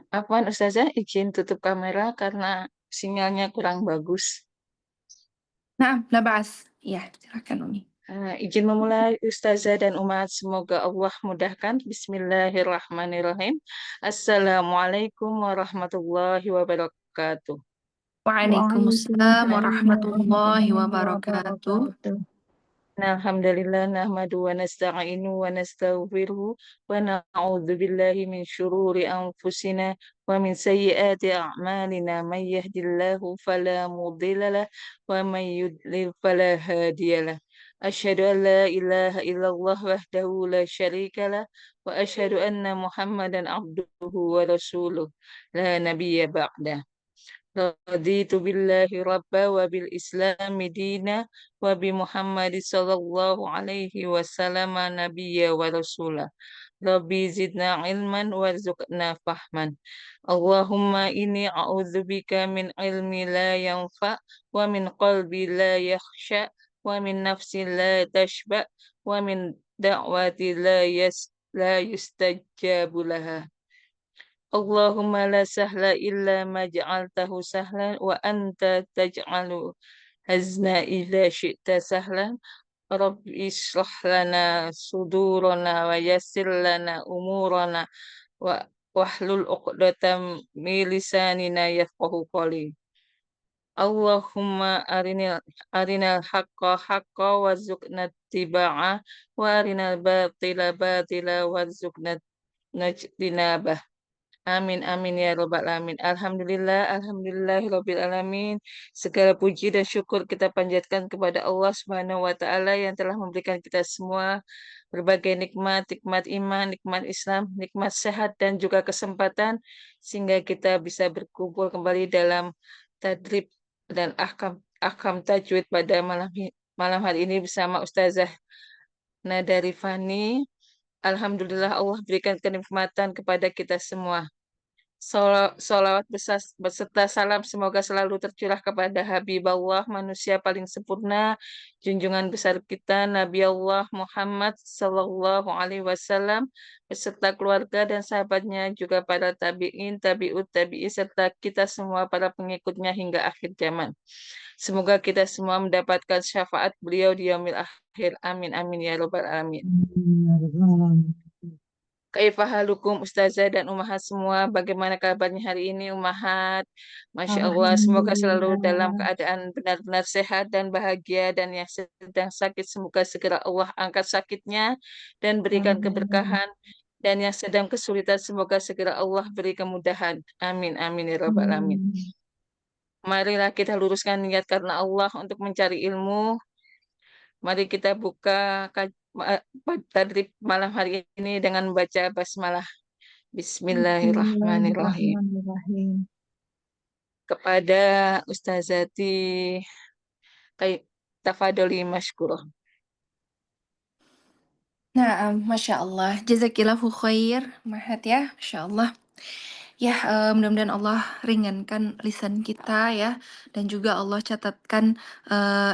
Afwan Ustazah, izin tutup kamera karena sinyalnya kurang bagus. Nah, labas. Iya, silakan Umi. Izin memulai Ustazah dan umat, semoga Allah mudahkan. Bismillahirrahmanirrahim. Assalamualaikum warahmatullahi wabarakatuh. Waalaikumsalam warahmatullahi wabarakatuh. Alhamdulillah nahmadu wa nasta'inu wa nastaghfiruhu wa na'udzu billahi min syururi anfusina wa min sayyiati a'malina may yahdihillahu fala mudilla lah wa may yudlil fala hadiyalah. Asyhadu an la ilaha illallah wahdahu la syarika lah wa asyhadu anna Muhammadan abduhu wa rasuluh la nabiyya ba'dah. Raditu billahi rabba wa bil islami dina wa bi Muhammad sallallahu alaihi wasallam nabiyya wa rasulah. Rabbi zidna ilman warzuqna fahman. Allahumma inni a'udzubika min ilmi la yanfa wa min qalbi la yakhsha wa min nafsi la tashba wa min da'wati la yustajabu laha. Allahumma la sahla illa ma ja'altahu sahlan wa anta taj'alu hazna idza syi'ta sahlan. Rabbi ishrah lana sudurana wa yassir lana umurana wa wahlul 'uqdatam min lisanina yafqahu qawli. Allahumma arinal haqqa haqqa warzuqna tibaa wa arinal batila batila warzuqna najtinabah. Amin amin ya robbal alamin. Alhamdulillah, alhamdulillahirabbil alamin. Segala puji dan syukur kita panjatkan kepada Allah Subhanahu wa taala yang telah memberikan kita semua berbagai nikmat, nikmat iman, nikmat Islam, nikmat sehat dan juga kesempatan sehingga kita bisa berkumpul kembali dalam tadrib dan ahkam ahkam tajwid pada malam hari ini bersama Ustazah Nada Rifani. Alhamdulillah Allah berikan kenikmatan kepada kita semua. Salawat beserta salam semoga selalu tercurah kepada Habibullah, manusia paling sempurna, junjungan besar kita Nabi Allah Muhammad Sallallahu Alaihi Wasallam beserta keluarga dan sahabatnya, juga para tabiin, tabiut tabiin, serta kita semua para pengikutnya hingga akhir zaman. Semoga kita semua mendapatkan syafaat beliau di yaumil akhir. Amin amin ya robbal alamin. Kaifahalukum Ustazah dan Umahat semua, bagaimana kabarnya hari ini Umahat? Masya Allah, semoga selalu dalam Alhamdulillah. keadaan benar-benar sehat dan bahagia, dan yang sedang sakit semoga segera Allah angkat sakitnya dan berikan Amin. keberkahan, dan yang sedang kesulitan semoga segera Allah beri kemudahan. Amin amin ya robbal alamin. Amin. Marilah kita luruskan niat karena Allah untuk mencari ilmu. Mari kita buka tadrib malam hari ini dengan membaca basmalah. Bismillahirrahmanirrahim. Bismillahirrahmanirrahim. Kepada Ustazati Tafadoli Mashkurah. Nah, Masya Allah. Jazakillahu khair. Mahat ya, Masya Allah. Ya, mudah-mudahan Allah ringankan lisan kita ya. Dan juga Allah catatkan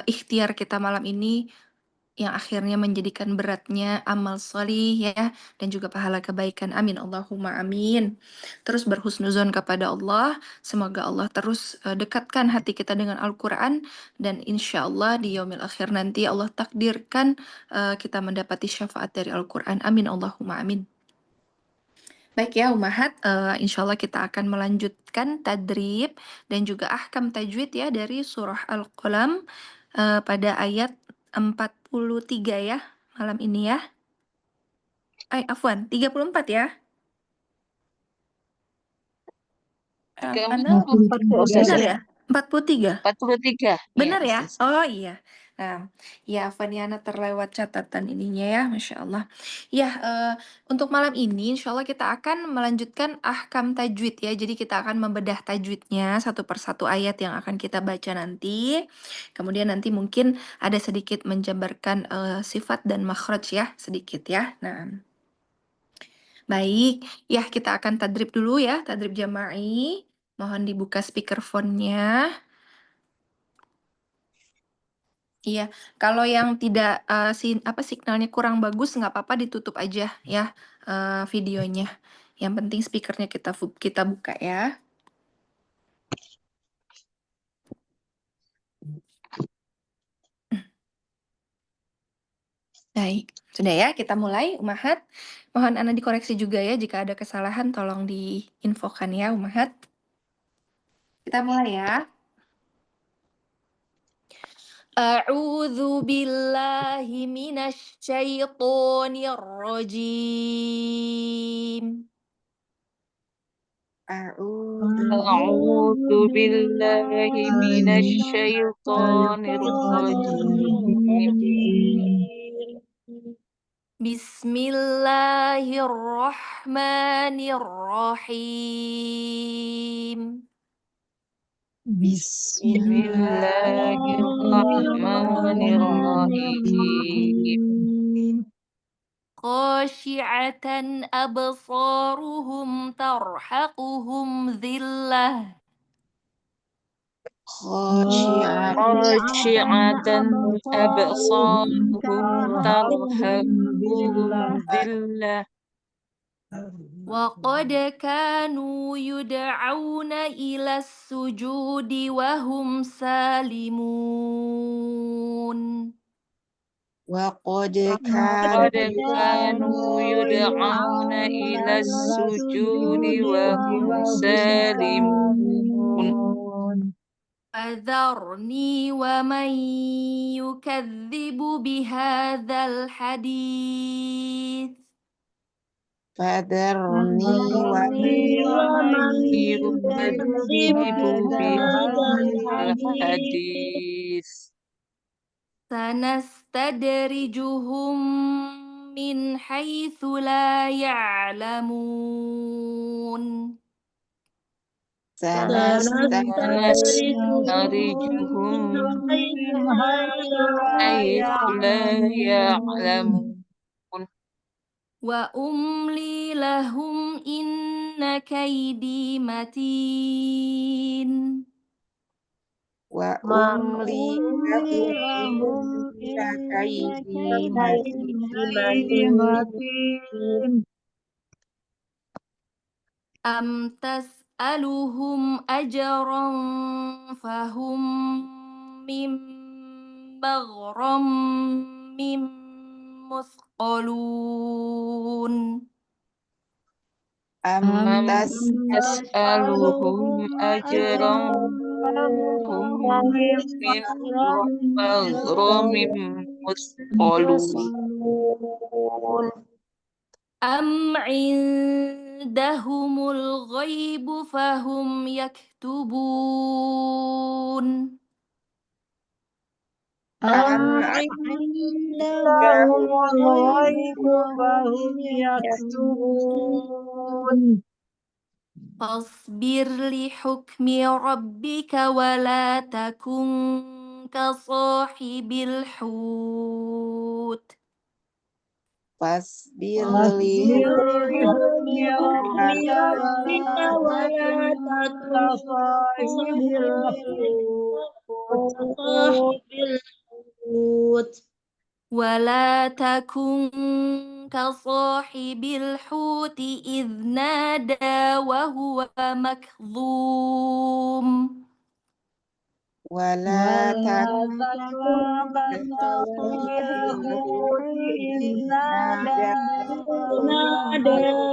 ikhtiar kita malam ini yang akhirnya menjadikan beratnya amal solih ya, dan juga pahala kebaikan. Amin Allahumma amin. Terus berhusnuzon kepada Allah, semoga Allah terus dekatkan hati kita dengan Al-Quran, dan insya Allah di yaumil akhir nanti Allah takdirkan kita mendapati syafaat dari Al-Quran. Amin Allahumma amin. Baik ya Umahat, insya Allah kita akan melanjutkan tadrib dan juga ahkam tajwid ya dari surah Al-Qalam pada ayat 43 ya malam ini ya. Afwan, 34 ya. Anda 40 benar Ustazah. ya? 43. 43. Iya Benar ya? Ustazah. Oh iya. Nah, ya Faniana terlewat catatan ininya ya, Masya Allah. Ya, untuk malam ini insya Allah kita akan melanjutkan ahkam tajwid ya. Jadi kita akan membedah tajwidnya satu persatu ayat yang akan kita baca nanti. Kemudian nanti mungkin ada sedikit menjabarkan sifat dan makhraj ya, sedikit ya. Nah, baik. Ya, kita akan tadrib dulu ya, tadrib jama'i. Mohon dibuka speakerphone-nya. Iya, kalau yang tidak signalnya kurang bagus nggak apa-apa ditutup aja ya videonya. Yang penting speakernya kita buka ya. Baik, sudah ya, kita mulai, Umahat. Mohon Ana dikoreksi juga ya, jika ada kesalahan tolong diinfokan ya, Umahat. Kita mulai ya. A'udzu billahi minasy syaithanir rajim. أعوذ بالله من الشيطان الرجيم Bismillahirrahmanirrahim. بسم الله الرحمن الرحيم Khashi'atan absaruhum tarhaquhum dhillah. خاشعة أبصارهم ترهقهم ذلة وقد كانوا يدعون إلى السجود وهم سالمون. وقد قد كانوا كانوا يدعون إلى السجود وهم سالمون فذرني ومن يكذب بهذا الحديث فذرني ومن ومن يكذب بهذا الحديث الحديث سنستدرجهم من حيث لا يعلمون سنستدرجهم من حيث لا يعلمون وأملي لهم إن كيدي متين وأملي لهم إن كيدي متين أم تسألهم أجرا فهم من مغرم مثقلون أم أم تسألهم أجرا فهم من مغرم مثقلون أم عندهم الغيب فهم يكتبون أم عندهم الغيب فهم يكتبون فاصبر لحكم ربك ولا تكن كصاحب الحوت فاصبر فاصبر لحكم لحكم ربك ولا ولا تكن تكن كصاحب كصاحب الحوت ولا تكن كصاحب الحوت إذ نادى وهو مكظوم ولا ولا تكن تكن كصاحب الحوت إذ نادى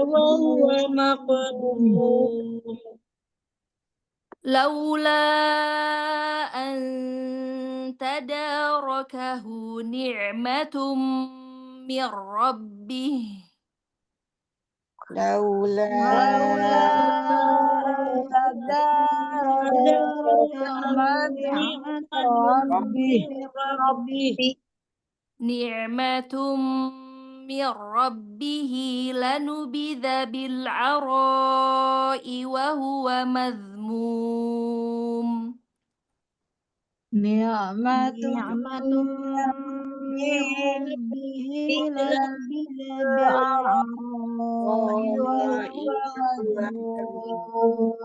وهو مكظوم لولا أن تداركه نعمة من ربه لولا لولا أن تدارك نعمة ربه نعمة من ربه لنبذ بالعراء وهو مذموم نعمة من ربه لنبذ بالعراء وهو مذموم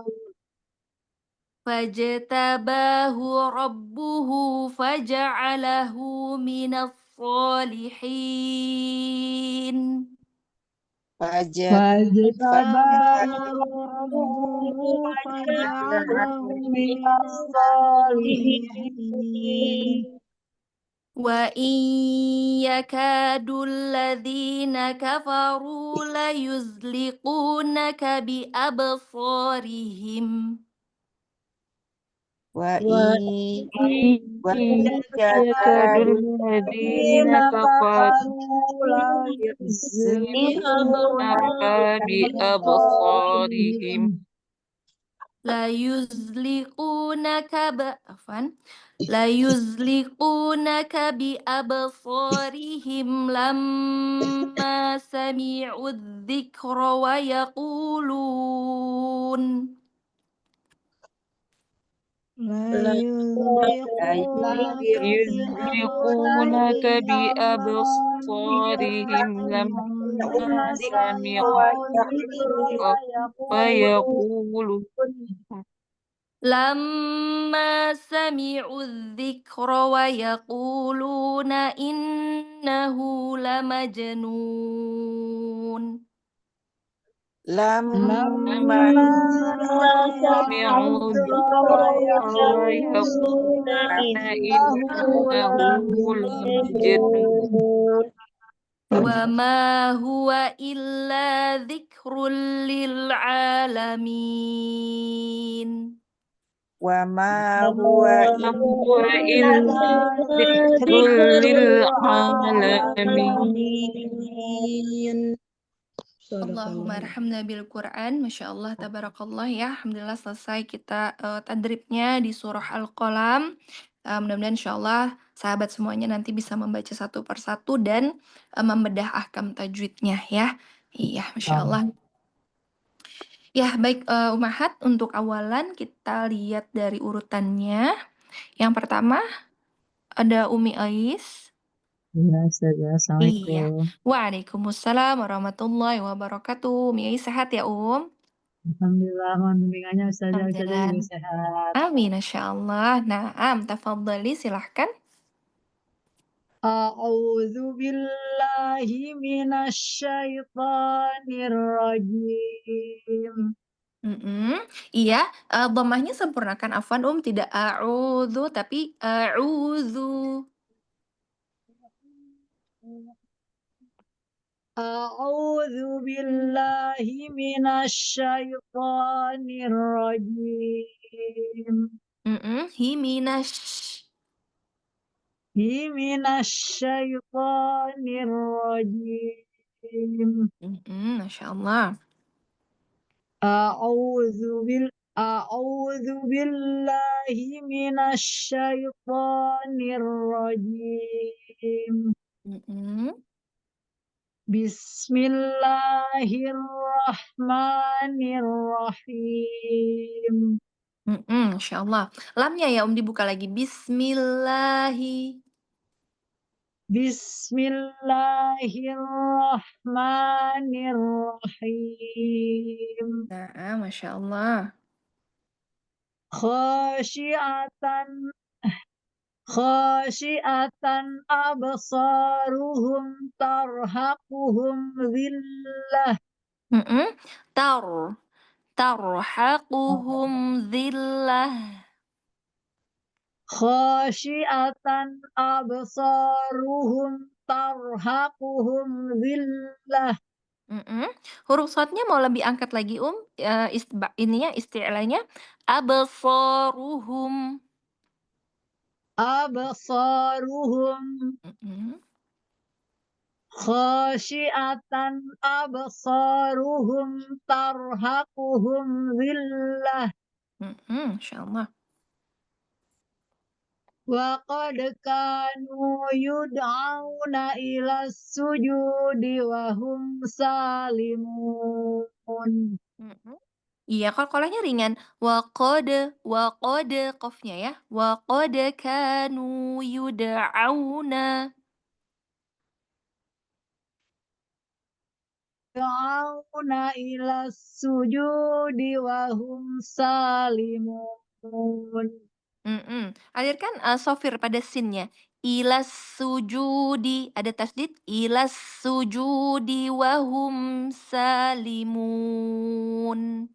فاجتباه ربه فجعله من الصالحين فاجتباه فاجتباه ربه فجعله من من الصالحين وإن يكاد الذين كفروا ليزلقونك بأبصارهم وإن يكاد يكاد الذين الذين كفروا كفروا لا يزلقونك يزلقونك بأبصارهم عفوا لا يزلقونك بأبصارهم لما سمعوا الذكر ويقولون لا يزلقونك يزلقونك بأبصارهم لما لما سمعوا سمعوا الذكر ويقولون ويقولون لما سمعوا الذكر ويقولون إنه لمجنون لما لما سمعوا سمعوا الذكر الذكر ويقولون ويقولون إنه إنه لمجنون لمجنون وما هو إلا ذكر للعالمين وما هو وما هو هو إلا إلا ذكر ذكر للعالمين للعالمين صدق Allahumma الله. arhamna bil Quran. Masya Allah, tabarakallah ya. Alhamdulillah selesai kita tadribnya di surah Al-Qalam. Mudah-mudahan insya Allah sahabat semuanya nanti bisa membaca satu persatu dan membedah ahkam tajwidnya ya. Iya, Masya Allah. Ya, baik Umahat, untuk awalan kita lihat dari urutannya. Yang pertama ada Umi Ais. Ya, Ustazah. Iya. Assalamualaikum. Waalaikumsalam warahmatullahi wabarakatuh. Umi Ais sehat ya, Alhamdulillah, mohon bimbingannya Ustazah. Ustazah Alhamdulillah. juga sehat. Amin, Masya Allah. Naam, tafadhali, silahkan. A'udzu billahi minasyaitonir rajim. Iya, dhammahnya sempurnakan. Afwan, tidak a'udzu, tapi a'udzu. A'udzu billahi minasyaitonir rajim. Himinash. Minasyaitonir rajim. Masya Allah. A'udzu billahi minasyaitonir rajim. Bismillahirrahmanirrahim. Masya Allah. Lamnya ya, dibuka lagi. Bismillahi. Bismillahirrahmanirrahim. Nah, Masya Allah. Khasyiatan absaruhum tarhaquhum dhillah. Tarhaquhum dhillah. Khasyiatan absaruhum tarhaquhum dhillah. Huruf shadnya mau lebih angkat lagi, ininya isti'lanya absaruhum. Absaruhum khasyiatan absaruhum tarhaquhum dhillah. Insyaallah. Wa qad kanu yud'auna ila sujudi wa hum salimun. Iya, qalqalahnya ringan. Wa qad qafnya ya. Wa qad kanu yud'auna. Yud'auna ila sujudi wa hum salimun. Alirkan, shofir pada sinnya. Ilas sujudi, ada tasdid, ilas sujudi wa hum salimun.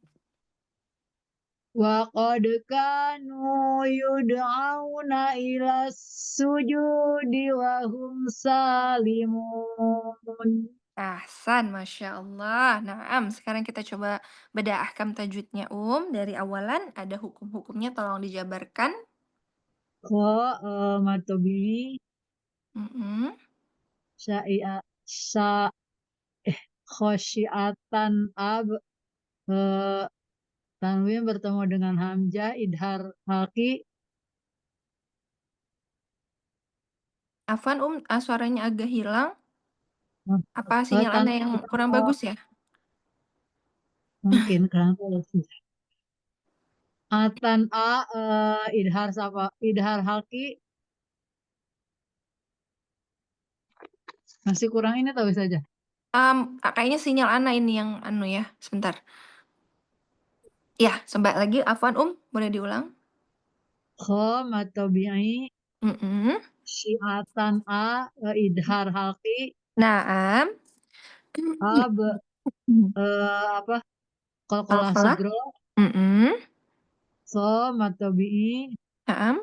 Wa qad kanu yud'auna ila sujudi wa hum salimun. Ahsan, Masya Allah. Naam, sekarang kita coba bedah ahkam tajwidnya, Dari awalan ada hukum-hukumnya, tolong dijabarkan. Matobi Mhm. syaia sa khosyiatan tanwin bertemu dengan hamzah idhar halki. Afwan, suaranya agak hilang. Oh, Apa sinyal Anda yang kurang bagus ya? mungkin kurang tahu sih. Atan idhar halki masih kurang ini tahu saja. Kayaknya sinyal Ana ini yang ya, sebentar. Ya, sebentar lagi. Afwan, boleh diulang? Matobi'i Mhm. syiatan idhar halki Naam. ab apa qalqalah Qalqalah. sugro Mhm. matobi'i Naam.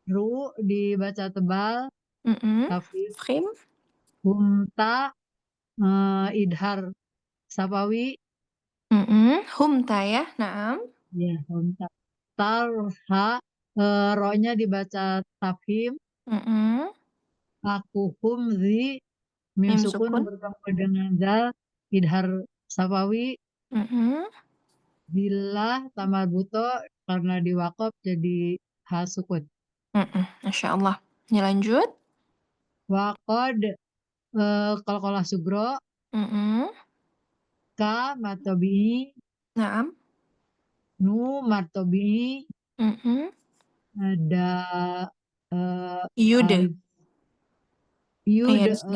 ru dibaca tebal Mhm. tapi Fahim. humta idhar sapawi Mhm. Humta ya. Naam. ya humta tarha ro-nya dibaca tafhim Mhm. aku humzi mim Mim sukun sukun. bertemu dengan zal idhar sapawi Mhm. billah tamar buto karena diwakaf jadi hal sukun. Masya Allah. Ini lanjut. Waqad qalqalah sugro Mhm. ka matobi Naam. nu matobi Mhm. ada Yud. alif Iya, yud di sini.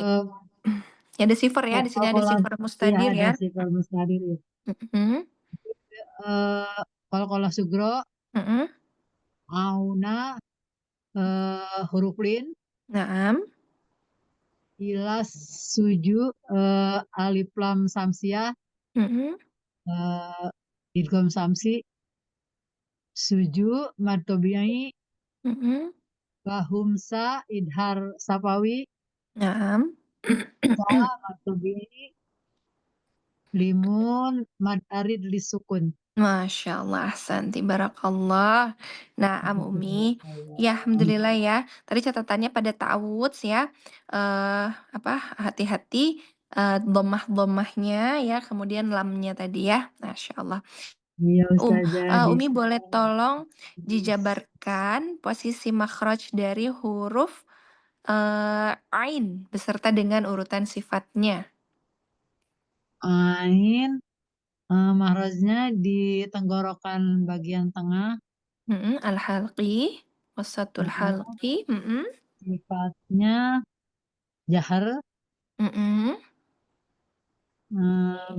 Ya, ada sifar ya. Di sini ada qalqalah sifar ya mustadir ada ya. sifat mustadir ya. Mhm. Qalqalah sugro Mhm. auna huruf lin Naam. ilas suju alif lam samsiah Mhm. idgham samsi suju matobi'i Mhm. bahumsa idhar sapawi Naam. sa matobi'i limun mad arid lisukun. Masya Allah, ahsanti, barakallah. Naam, Umi. Ya, alhamdulillah ya. Tadi catatannya pada ta'awudz ya. Hati-hati dhammah-dhammahnya ya, kemudian lamnya tadi ya. Masya Allah. Iya Ustazah Umi boleh tolong dijabarkan posisi makhraj dari huruf ain beserta dengan urutan sifatnya. ain mahrajnya di tenggorokan bagian tengah. Al-halqi, wasatul halqi. Sifatnya jahar, Mhm.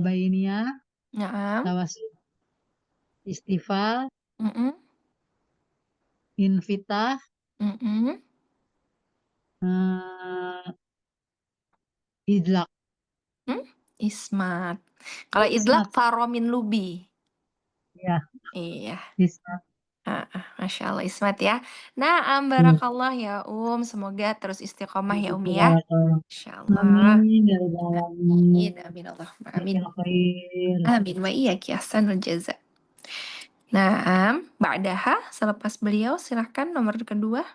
bainiyah, Naam. tawasud, istifal, Mhm. infitah, Mhm. eh, idlak. Ismat. Kalau idlaq Ismat. faromin lubi. Ya, Iya. ismat. Masya Allah, Ismat ya. Naam, Iya. barakallah ya, Semoga terus istiqomah ya, Umi ya. Masya Allah. Amin ya rabbal alamin. Amin, amin Allahumma amin. Jazakallahu khair. Amin wa iyyaki ahsanul jaza. Naam, ba'daha selepas beliau silahkan nomor kedua.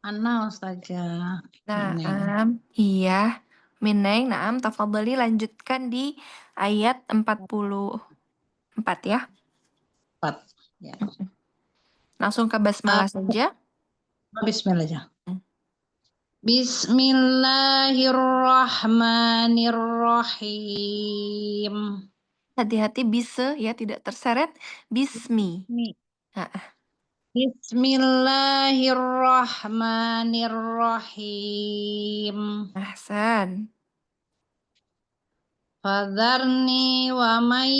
Ana Ustazah. Naam, iya. Mineng, naam, tafadhali lanjutkan di ayat 44 ya. 4. Ya. Langsung ke basmalah saja. Bismillah ya. Bismillahirrahmanirrahim. Hati-hati bisa ya, tidak terseret. Bismi. Bismillahirrahmanirrahim. Ahsan. Fadharni wa may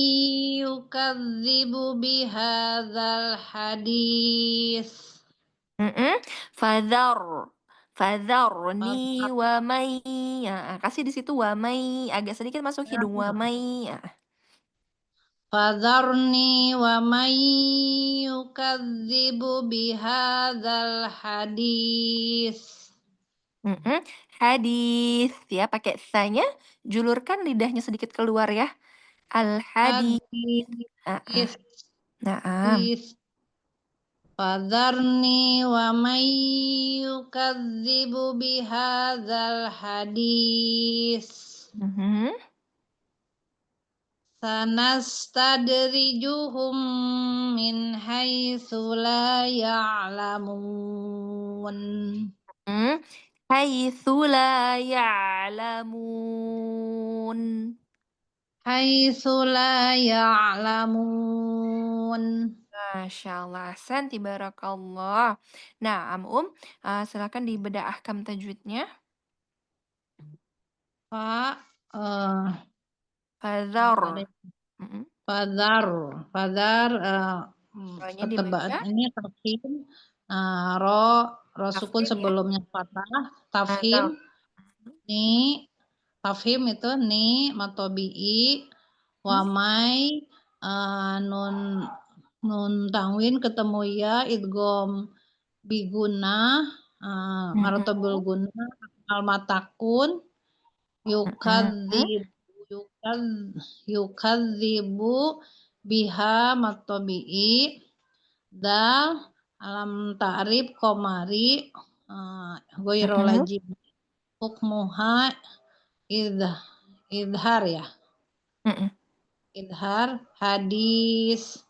yukadzibu bihadzal hadis Fadhar. Fadharni wa may kasih di situ wa may, agak sedikit masuk hidung, wa may. Fadharni wa may yukadzibu bihadzal hadis. Hadis ya, pakai sa-nya, julurkan lidahnya sedikit keluar ya. Al-hadis. Hadis. Naam. Fadharni wa may yukadzibu bihadzal hadis. Sanastadrijuhum min haitsu la ya'lamun. Haitsu la ya'lamun. Haitsu la ya'lamun. Masya Allah, ahsanti barakallah. Nah, silakan dibedah ahkam tajwidnya. Fa Fadhar. Fadhar, fadhar Ro-nya dibaca. ini tafhim, ro sukun Tafhim ya. sebelumnya fathah, Fadhar. ni tafhim itu ni matobi'i, wamai nun tanwin ketemu ya idgham biguna, marotobul guna, almatakun, yukadzibu biha matobi'i, dal alam ta'rif komari, goirolajib hukmuha idhar ya. Idhar hadis.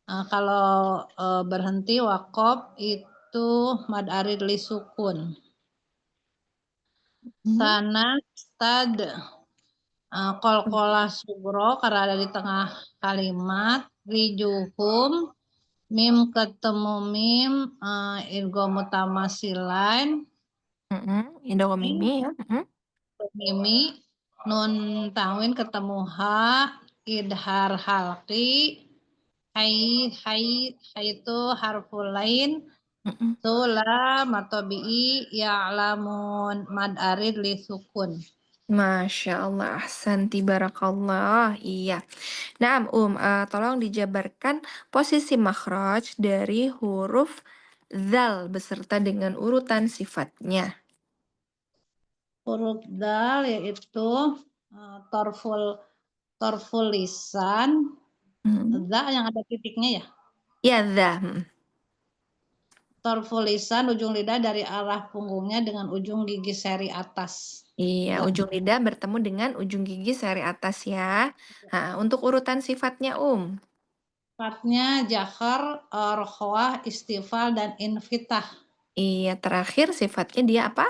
Kalau berhenti wakof itu mad arid li sukun. Sana stad kolkolah sugro karena ada di tengah kalimat. Rijuhum mim ketemu mim idgham mutamasilain. Idgham mimi ya. Mimi nun tanwin ketemu ha idhar halqi. Hai itu harful lain. Tula matobi'i ya'lamun mad arid li sukun. Masya Allah, ahsanti barakallah. Iya. Nah, tolong dijabarkan posisi makhraj dari huruf zal beserta dengan urutan sifatnya. Huruf dal yaitu torful lisan. Za yang ada titiknya ya? Ya, za. Torful lisan ujung lidah dari arah punggungnya dengan ujung gigi seri atas. Iya, ujung lidah bertemu dengan ujung gigi seri atas ya. Untuk urutan sifatnya, Sifatnya jahar, rokhwah, istifal, dan infitah. Iya, terakhir sifatnya dia apa?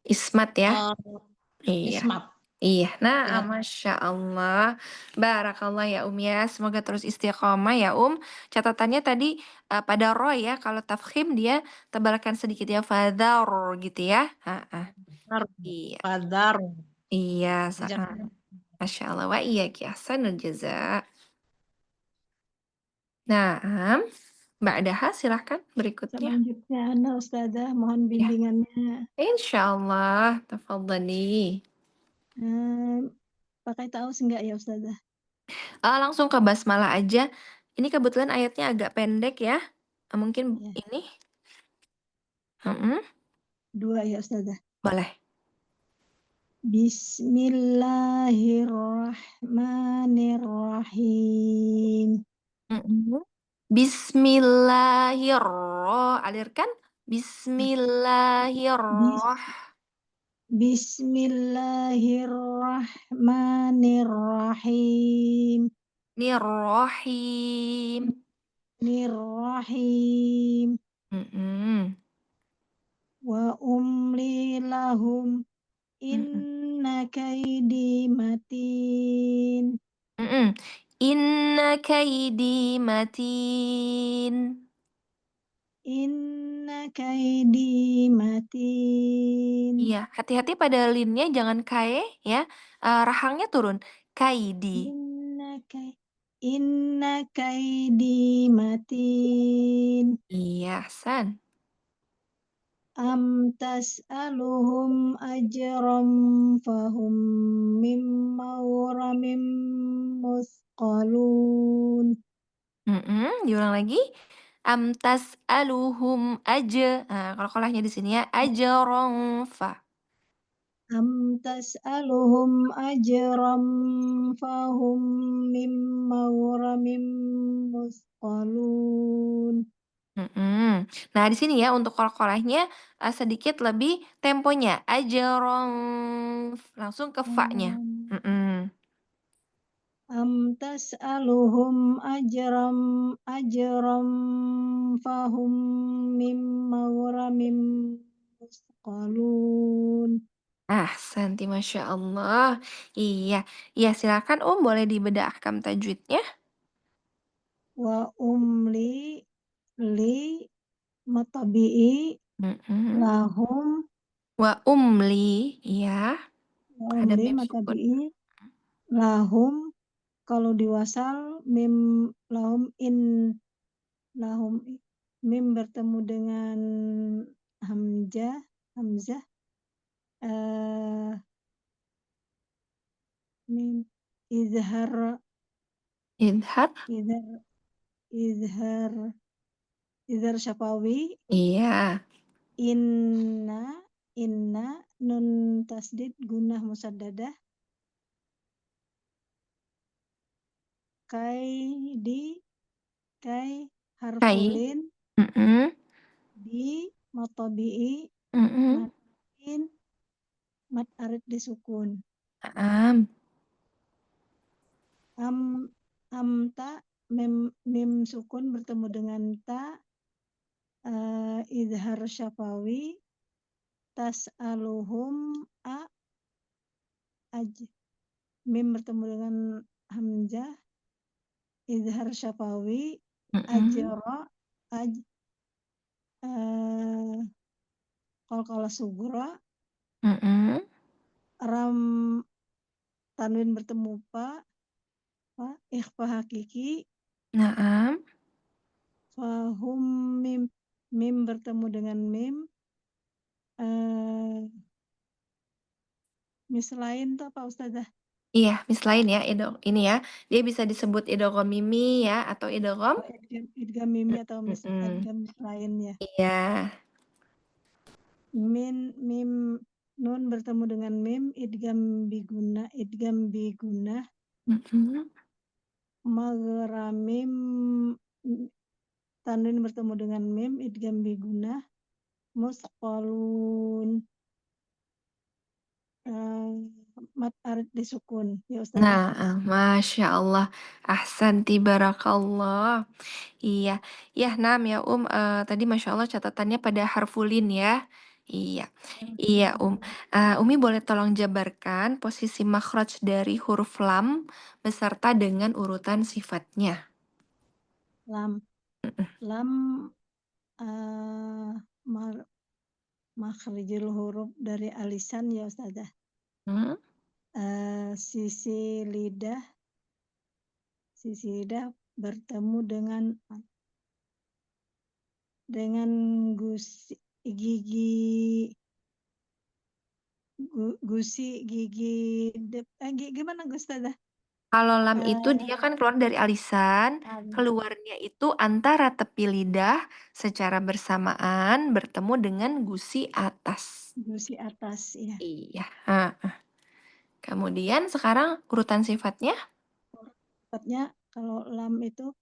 Ismat ya. Iya. Ismat. Iya, nah, Ya. Masya Allah. Barakallah ya ya. Semoga terus istiqomah ya Catatannya tadi pada ro ya. Kalau tafkhim dia tebalkan sedikit ya. Fadhar gitu ya. Iya. Fadhar. Iya. Masya Allah. Wa iyaki ahsanul jaza. Nah, Mbak Daha silahkan berikutnya. Selanjutnya Ana Ustazah, mohon bimbingannya. Insya Allah. Tafadhali. Pakai taus enggak ya Ustazah? Langsung ke basmalah aja. Ini kebetulan ayatnya agak pendek ya. Mungkin ini. 2 ya Ustazah. Boleh. Bismillahirrahmanirrahim. Alirkan. Bismillahirrahmanirrahim. Nirrahim. Wa umli lahum inna kaidi matin. Inna kaidi matin. Inna kaidi matin. Iya, hati-hati pada linnya jangan kae ya. Rahangnya turun. Kaidi. Inna kaidi matin. Iya, San. Am tas'aluhum ajram fahum min maghramin musqalun. Diulang lagi. Am tas'aluhum kalau kolahnya di sini ya, ajron fa. Am tas'aluhum ajram fahum min maghramin musqalun. Nah, di sini ya untuk kolahnya sedikit lebih temponya. Ajron, langsung ke fa-nya. Am tas'aluhum ajram fahum min maghramin musqalun. Santi, Masya Allah. Iya, iya silakan boleh dibedah ahkam tajwidnya. Wa umli li matabi'i Mm-mm. lahum Wa umli, iya, wa ada umli mim sukun. matabi'i lahum kalau diwasal mim lahum in lahum mim bertemu dengan hamzah eh, mim izhar Idhar, izhar izhar izhar syafawi iya. inna nun tasdid gunah musaddadah kai harfulin Mm-mm. di matabi'i Mm-mm. matin mat arid disukun Naam. amta mim sukun bertemu dengan ta izhar syafawi tas'aluhum mim bertemu dengan hamzah izhar syafawi Mm-mm. ajra qalqalah sughra Mm-mm. ram tanwin bertemu ikhfa hakiki Naam. fahum mim bertemu dengan mim mis lain tuh apa Ustazah? Iya, mislain ya, ini ya. Dia bisa disebut idgham mimi ya atau idgham. Oh, idgham mimi atau Mm-mm. idgham mis lain ya. Iya. Mim nun bertemu dengan mim idgham biguna Mm-mm. maghramim tanwin bertemu dengan mim idgham biguna musqalun mat arid disukun ya Ustazah. Nah, Masya Allah. Ahsanti barakallah. Iya, ya Nam ya tadi Masya Allah catatannya pada harfulin ya. Iya, iya Umi boleh tolong jabarkan posisi makhraj dari huruf lam beserta dengan urutan sifatnya. Lam lam makhrijul huruf dari alisan ya Ustazah. Hmm? Sisi lidah bertemu dengan gigi gimana Ustazah? Kalau lam itu dia kan keluar dari alisan, keluarnya itu antara tepi lidah secara bersamaan bertemu dengan gusi atas. gusi atas ya. Iya. Kemudian sekarang urutan sifatnya. Sifatnya kalau lam itu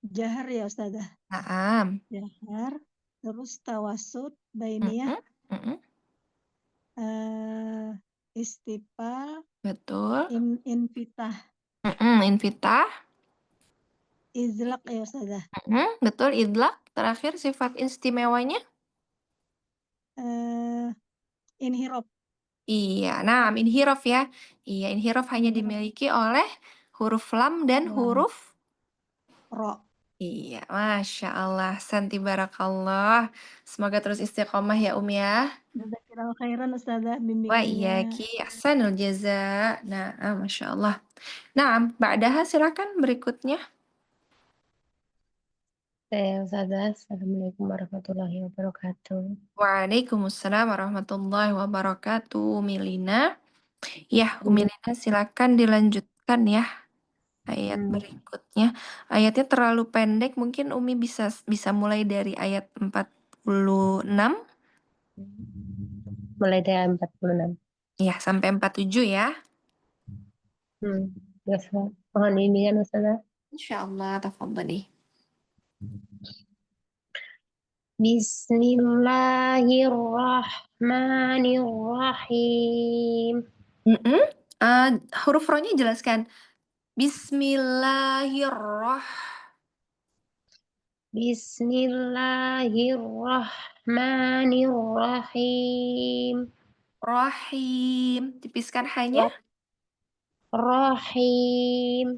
jahar ya Ustazah. Naam. Jahar terus tawasud bainiyah Mm-mm. istifal Betul. infitah Invitah. izlaq ya Ustazah. Betul, idlak. Terakhir sifat istimewanya. Inhirop. Iya, nah inhiraf ya. Iya, inhiraf hanya Inhiraf. dimiliki oleh huruf lam dan Lam. huruf Ro. Iya, Masya Allah. Santi barakallah. Semoga terus istiqomah ya ya. Jazakillahu khairan Ustazah Wa bimbingannya. iyaki ahsanul jaza. Nah, Masya Allah. Nah, Ba'daha silakan berikutnya. Ustazah. Assalamualaikum warahmatullahi wabarakatuh. Waalaikumsalam warahmatullahi wabarakatuh, Milina. Ya, Umi Lina silakan dilanjutkan ya ayat berikutnya. Ayatnya terlalu pendek, mungkin Umi bisa mulai dari ayat 46 Mulai dari 46. ya sampai 47 ya. Ya, Ustazah. Mohon bimbingan Ustazah. Insyaallah, tafadhali. Bismillahirrahmanirrahim. Huruf ro-nya jelaskan. Bismillahirrahmanirrahim. Rahim. Tipiskan hanya. Rahim.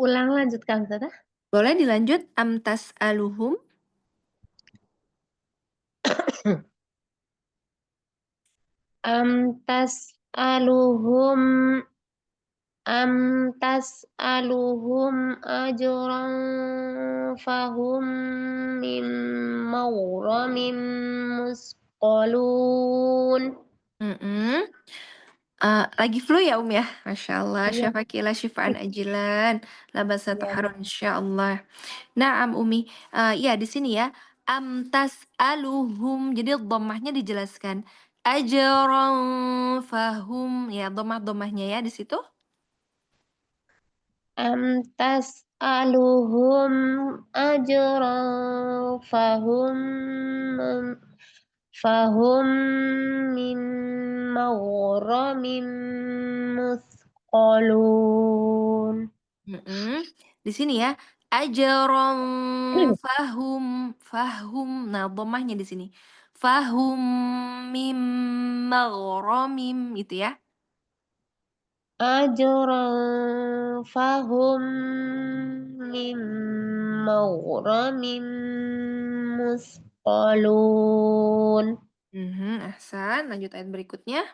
Ulang lanjutkan Ustazah. Boleh dilanjut. Amtas aluhum. Amtas aluhum ajran fahum min maghramin musqalun. Lagi flu ya ya. Masya Allah. Iya. Syafakila syifaan ajilan. Labasa Iya. taharun insya Allah. Naam Umi. Ya di sini ya. Amtas aluhum. Jadi dhammahnya dijelaskan. Ajran fahum. Ya dhammahnya ya di situ. Amtas aluhum ajran fahum min maghramin musqalun. Di sini ya. Ajran fahum. Nah, dhammahnya di sini. Fahum mim maghramim gitu ya. Ajran fahum min maghramin musqalun. Ahsan, lanjut ayat berikutnya.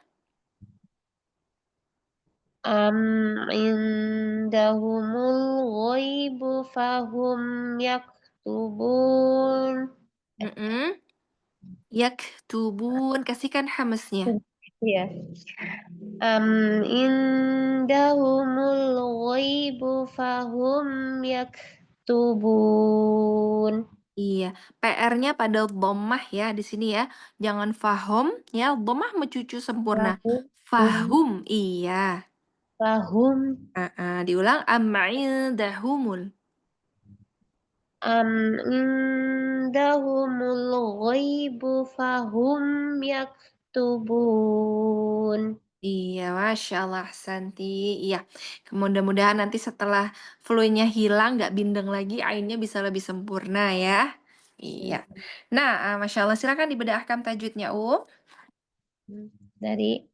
Am indahumul ghaibu fahum yaktubun. Yaktubun, kasihkan hamasnya. Iya. Am indahumul ghaibu fahum yaktubun. Iya, PR-nya pada dhammah ya di sini ya. Jangan fahom ya, dhammah mencucu sempurna. Fahum, iya. Fahum Diulang am indahumul. am indahumul ghaibu fahum yaktubun. Iya, Masya Allah, Santi. Iya, mudah-mudahan nanti setelah flu-nya hilang, nggak bindeng lagi, ainnya bisa lebih sempurna ya. Iya. Nah, Masya Allah, silakan dibedah ahkam tajwidnya, Dari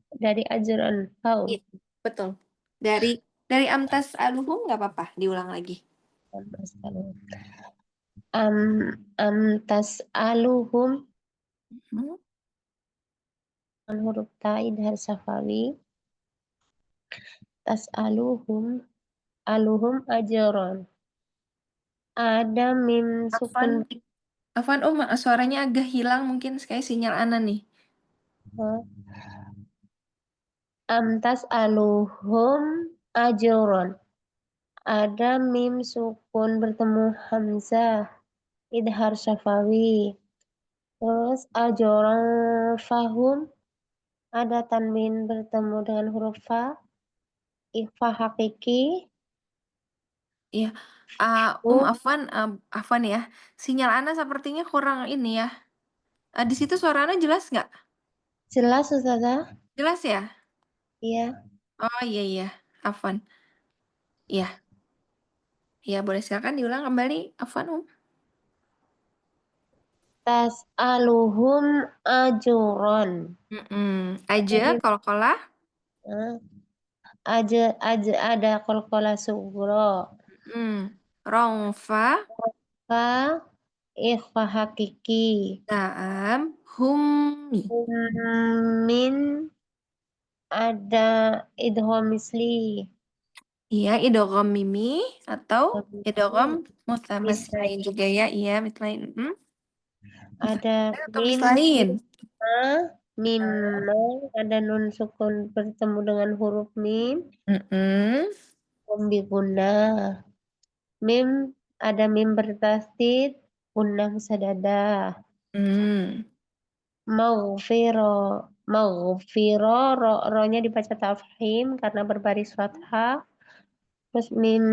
ajran fahum. Iya, betul. Dari amtas aluhum nggak apa-apa, diulang lagi. Amtas aluhum Hmm. huruf ta idhar safawi. Tas aluhum ajron. Ada mim sukun. Afwan, suaranya agak hilang mungkin kayak sinyal Ana nih. Amtas aluhum ajron. Ada mim sukun bertemu hamzah idhar syafawi. Terus ajron fahum ada tanwin bertemu dengan huruf fa. Ikhfa hakiki. Iya. Afwan ya. Sinyal Ana sepertinya kurang ini ya. Di situ suara Ana jelas nggak? Jelas Ustazah? Jelas ya? Iya. Oh iya. Afwan. Iya. Iya, boleh silakan diulang kembali. Afwan, Tas aluhum ajuron. Aja kol-kolah. Aja ada kol-kola sugro. Rongfa. Fa ikhfa hakiki. Naam. Hummi. Min ada idgham misli. Iya, idgham mimi atau idgham Mislain. mutamatsilain juga ya. Iya, mitlain. Ada Atau mislain. mimma, ada nun sukun bertemu dengan huruf mim. Bi gunnah. Mim, ada mim bertasdid, gunnah musadadah. Maghfiro, ro-nya dibaca tafkhim karena berbaris fathah. Terus mim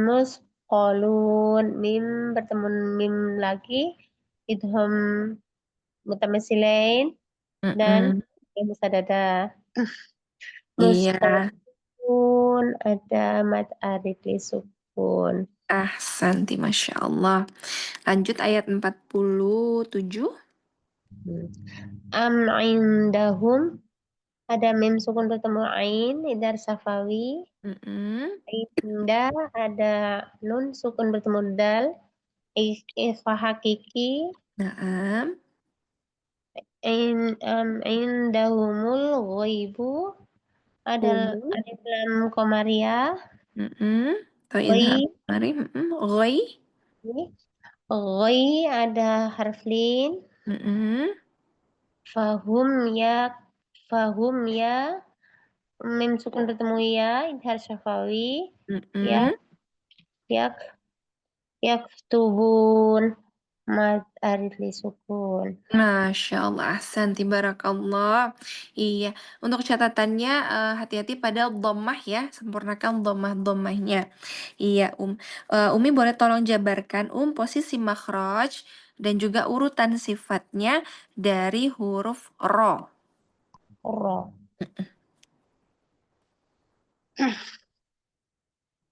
musqalun, mim bertemu mim lagi, idgham mutamatsilain dan musadadah. Iya. Musqalun, ada mad arid li sukun. Ahsanti, Masya Allah. Lanjut ayat 47. Am indahum, ada mim sukun bertemu ain, idhar safawi. Indah, ada nun sukun bertemu dal, ikhfa hakiki. Naam. Indahumul ghaibu, ada alif lam komariah. Atau idhar mari. Ghai, ada harf lin. Fahum ya, mim sukun bertemu ya, idhar syafawi. Yaktubun, mad arid li sukun. Masya Allah, ahsanti, barakallah. Iya, untuk catatannya hati-hati pada dhammah ya, sempurnakan dhammah-dhammahnya. Iya, Umi boleh tolong jabarkan posisi makhraj dan juga urutan sifatnya dari huruf ro. Ro.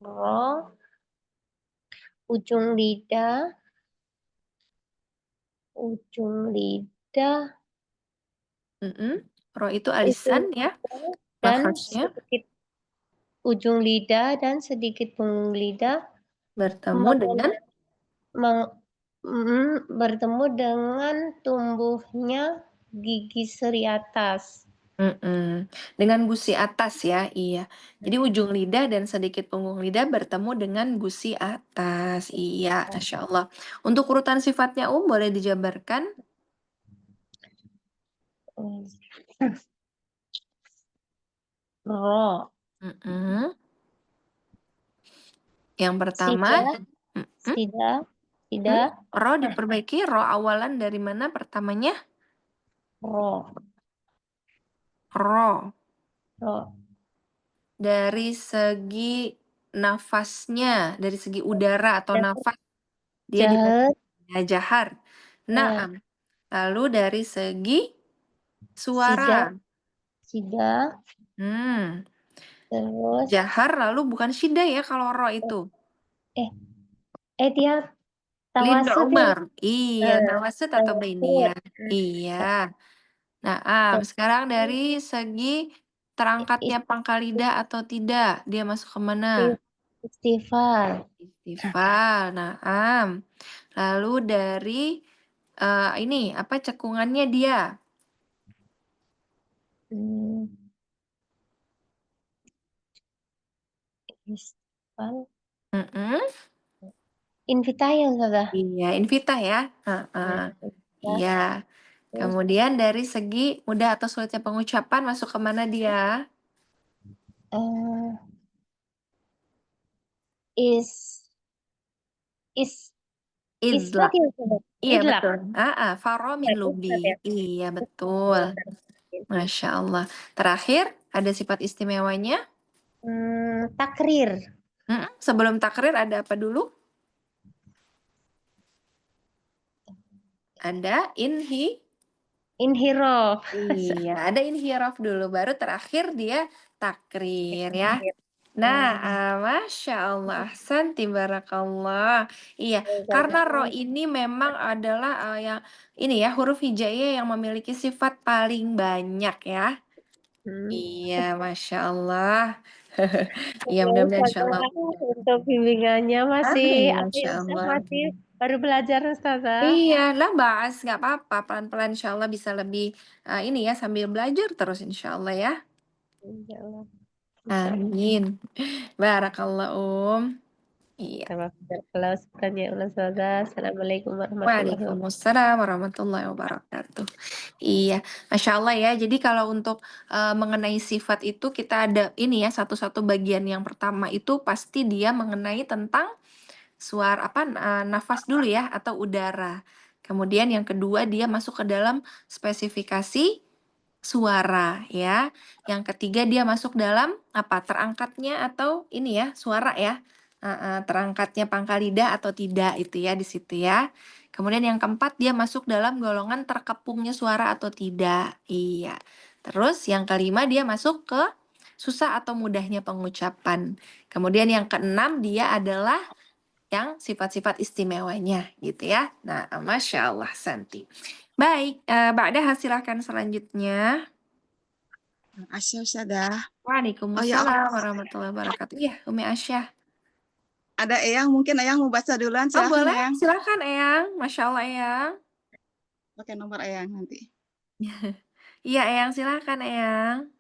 Ro, ujung lidah, Ro itu alisan ya, dan makhrajnya sedikit ujung lidah dan sedikit punggung lidah bertemu dengan bertemu dengan tumbuhnya gigi seri atas. Dengan gusi atas ya, iya. Jadi ujung lidah dan sedikit punggung lidah bertemu dengan gusi atas. Iya, Masya Allah. Untuk urutan sifatnya boleh dijabarkan? Ro. Yang pertama, Sida. ro diperbaiki, ro awalan dari mana pertamanya? Ro. Dari segi nafasnya, dari segi udara atau nafas, dia dibaca jahar. Naam. Lalu dari segi suara. Sida. Terus jahar, lalu bukan syida ya kalau ro itu. Dia Linda tawasud ya. Umar. Iya, tawasud atau bainiyah. Iya. Nah, sekarang dari segi terangkatnya pangkal lidah atau tidak, dia masuk ke mana? Istifal. Naam. Lalu dari ini apa cekungannya dia? Istifal. Invitah ya, Ustazah? Iya, invitah ya. Iya. Kemudian dari segi mudah atau sulitnya pengucapan masuk ke mana dia? Islat ya, Ustazah? Iya, betul. Faro min lubi. Iya, betul. Masya Allah. Terakhir, ada sifat istimewanya? Takrir. Sebelum takrir ada apa dulu? Ada inhiraf. Iya, ada inhiraf dulu. Baru terakhir dia takrir ya. Nah, Masya Allah, santi barakallah. Iya, karena ro ini memang adalah yang ini ya huruf hijaiyah yang memiliki sifat paling banyak ya. Iya, Masya Allah. Iya, mudah-mudahan Insya Allah. Untuk bimbingannya masih Masya Allah. masih baru belajar, Ustazah. Iya, lah bahas nggak apa-apa. Pelan-pelan Insya Allah bisa lebih ini ya sambil belajar terus Insya Allah ya. Insyaallah. Insyaallah. Amin. Barakallah. Iya. Kalau sekian ya Allah Ustazah. Assalamualaikum warahmatullahi wabarakatuh. Waalaikumsalam warahmatullahi wabarakatuh. Iya, Masya Allah ya. Jadi kalau untuk mengenai sifat itu kita ada ini ya satu-satu bagian. Yang pertama itu pasti dia mengenai tentang suara nafas dulu ya atau udara. Kemudian yang kedua dia masuk ke dalam spesifikasi suara ya. Yang ketiga dia masuk dalam terangkatnya atau ini ya suara ya. Terangkatnya pangkal lidah atau tidak itu ya di situ ya. Kemudian yang keempat dia masuk dalam golongan terkepungnya suara atau tidak. Iya. Terus yang kelima dia masuk ke susah atau mudahnya pengucapan. Kemudian yang keenam dia adalah yang sifat-sifat istimewanya gitu ya. Nah, Masya Allah, Santi. Baik, Ba'dah silakan selanjutnya. Asya Ustazah. Oh ya, Waalaikumsalam warahmatullahi wabarakatuh. Iya, Umi Asyah. ada Eyang, mungkin Eyang mau baca duluan, Oh, silahkan boleh? Eyang. Silakan, Eyang. Masya Allah, Eyang. Pakai nomor Eyang nanti. Iya, Eyang. Silakan, Eyang.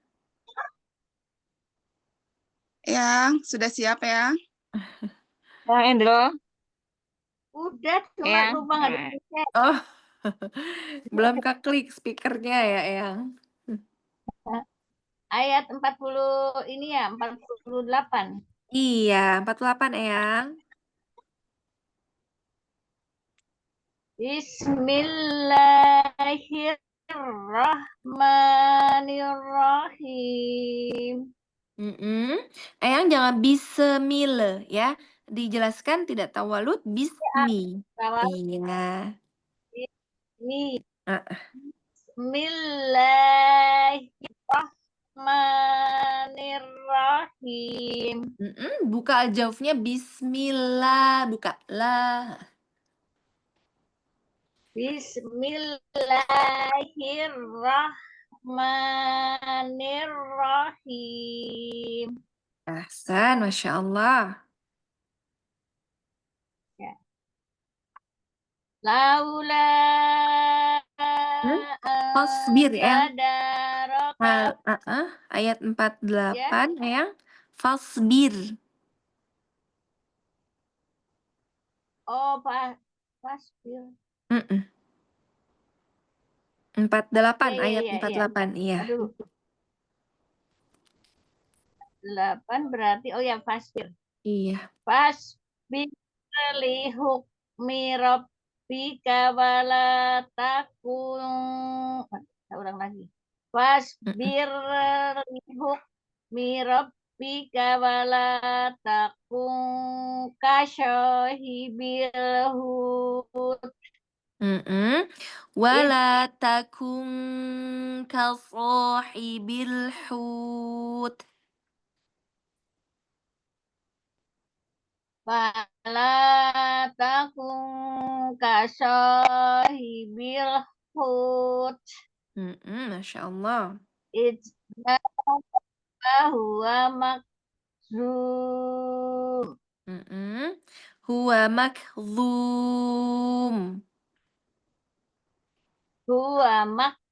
Eyang, sudah siap Eyang? Bang Indro, Udah, cuma Eyang. lupa nggak dipencet. Oh, belum keklik speakernya ya, Eyang. Ayat 40 ini ya, 48. Iya, 48, Eyang. Bismillahirrahmanirrahim. Eyang jangan bismillah ya. Dijelaskan tidak tawalud bismi. Tawalud. Iya. Ini Ah, Bismillahirrahmanirrahim. Buka al-jawfnya bismillah, buka lah. Bismillahirrahmanirrahim. Ahsan, Masya Allah. Laula Fasbir ya. tadaraka. Ayat 48 ya. Fasbir. Oh, fasbir. 48 Iya, ayat iya, 48 iya. Aduh. 8 berarti fasbir. Iya. Fasbir li hukmi rabbika wala takun. Ulang lagi. Fasbir li hukmi rabbika wala takun kasyahibil hud. Wala takun ka sahibil hut. Fala takun kasyahibil hut. Masya Allah. Huwa makzum. Huwa makzum. Huwa makzum.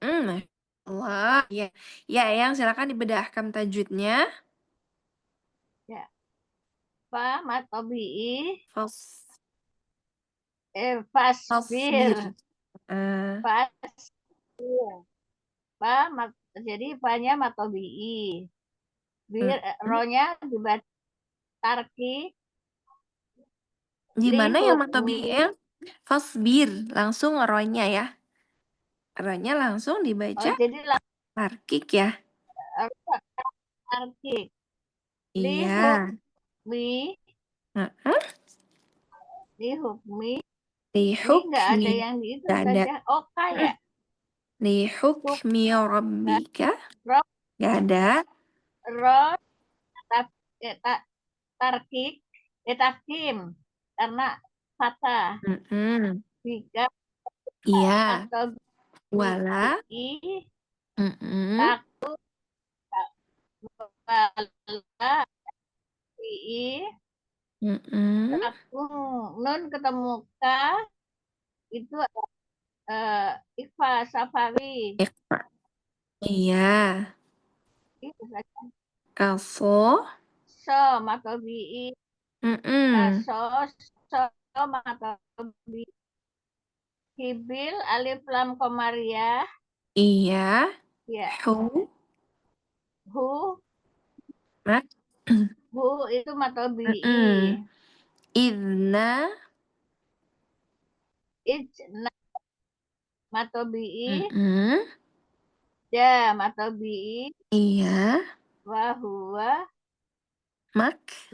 Masya Allah. Ya, Eyang silakan dibedahkan tajwidnya. Ya. Fa matobi'i. Fasbir. Fasbir. Jadi fa-nya matobi'i. Ro-nya dibaca tarki. Gimana yang matobi'i? Fasbir. Langsung ro-nya ya. Ro-nya langsung dibaca Jadi tarkik ya. Tarkik. Iya. Lihukmi. Lihukmi. Nggak ada yang di itu saja. Ya. Lihukmi rabbika. Nggak ada. Tarkik. Takim. Karena fathah. Bika. Iya. Wala. Taku. Wala. Taku. Nun ketemu ka. Itu ikhfa safari. Iqra. Iya. Itu saja. Kafo. So, matobi. Mm-mm. So, matobi. Hibil, alif lam komariah. Iya. Ya, Hu. hu, Mak. hu itu matobi. Mm-mm. Idna. Ijna matobi. Mm-mm. Ya, matobi. Iya. Wahuwa Makzum.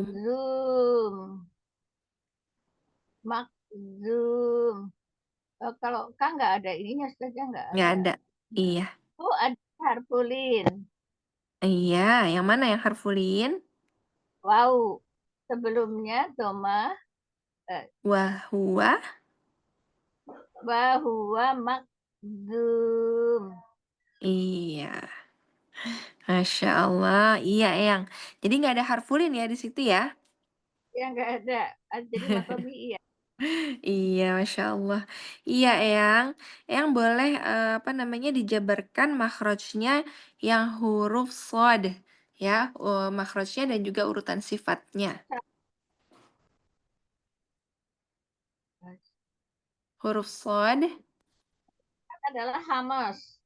makzum. Makzum. Kalau K nggak ada ininya saja nggak Nggak ada. ada. Iya. Ada harfulin. Iya. Yang mana yang harfulin? Wow. Sebelumnya doma Wahuwa. bahwa makzum. Iya. Masya Allah. Iya, Eyang. Jadi nggak ada harfulin ya di situ ya? Ya nggak ada. Jadi matobi ya. Iya, Masya Allah. Iya, Eyang. Eyang boleh apa namanya dijabarkan makhrajnya yang huruf shod ya, makhrajnya dan juga urutan sifatnya. Huruf shod. Adalah hamas.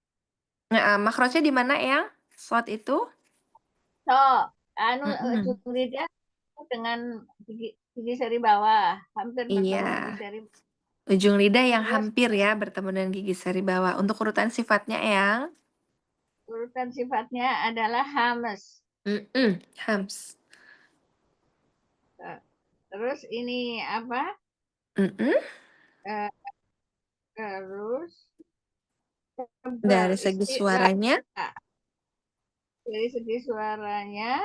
Nah, makhrajnya di mana, Eyang? Shod itu? So, Mm-mm. ujung lidah dengan gigi seri bawah, hampir bertemu Iya. gigi seri. Ujung lidah yang Terus hampir ya bertemu dengan gigi seri bawah. Untuk urutan sifatnya, Eyang? urutan sifatnya adalah hamas. Hams. Terus ini apa? Mm-mm. Eh, terus Dari segi suaranya? dari segi suaranya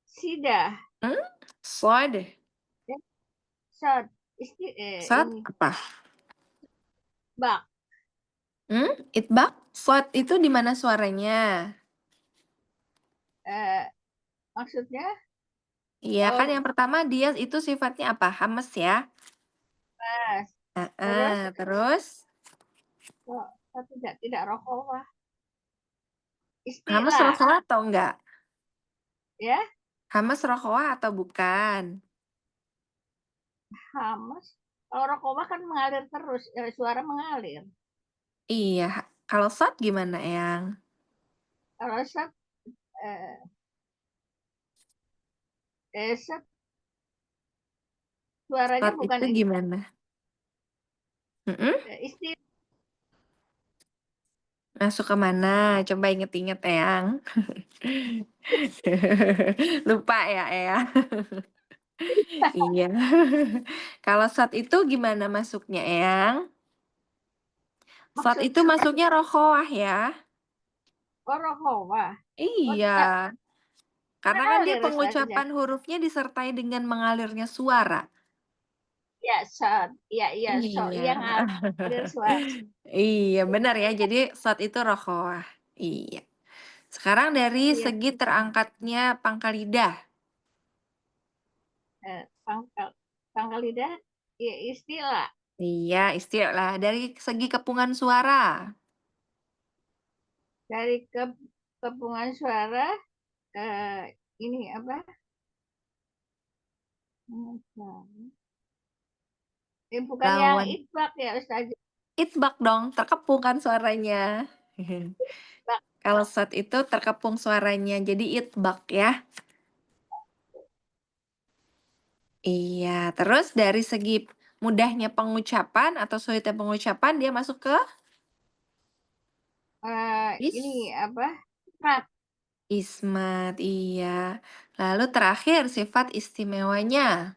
sidah. Shod. Shot. Shod Ini apa? bak. Itbak? Shod itu di mana suaranya? Maksudnya? Iya kan yang pertama dia itu sifatnya apa? Hamas ya? Terus Terus? tidak rokhawah. Hamas Istilah. rokhawah atau enggak? Ya, Hamas rokhawah atau bukan? hamas. Kalau rokhawah kan mengalir terus, suara mengalir. Iya. Kalau shod gimana, Yang? Kalau shot shot suaranya Shod bukan itu gimana? istilah. Masuk ke mana? Coba inget-inget, Eyang. Lupa ya, Eyang. Iya. Kalau shod itu gimana masuknya, Eyang? Shod itu masuknya rokhawah ya? Rokhawah. Iya. Karena kan dia Mengalir pengucapan hurufnya disertai dengan mengalirnya suara. Ya, shot. Iya, shot Iya. yang ngalir suara. Iya, benar ya. Jadi shod itu rokhawah. Iya. Sekarang dari Iya. segi terangkatnya pangkal lidah. Pangkal lidah ya istilah. Iya, istilah. Dari segi kepungan suara. Dari kepungan suara ini apa? Bukan yang Lawan. itbak ya Ustaz. Itbak dong, terkepung kan suaranya. Kalau shod itu terkepung suaranya, jadi itbak ya. Iya, terus dari segi mudahnya pengucapan atau sulitnya pengucapan dia masuk ke Ini apa? Mat. ismat, iya. Lalu terakhir sifat istimewanya.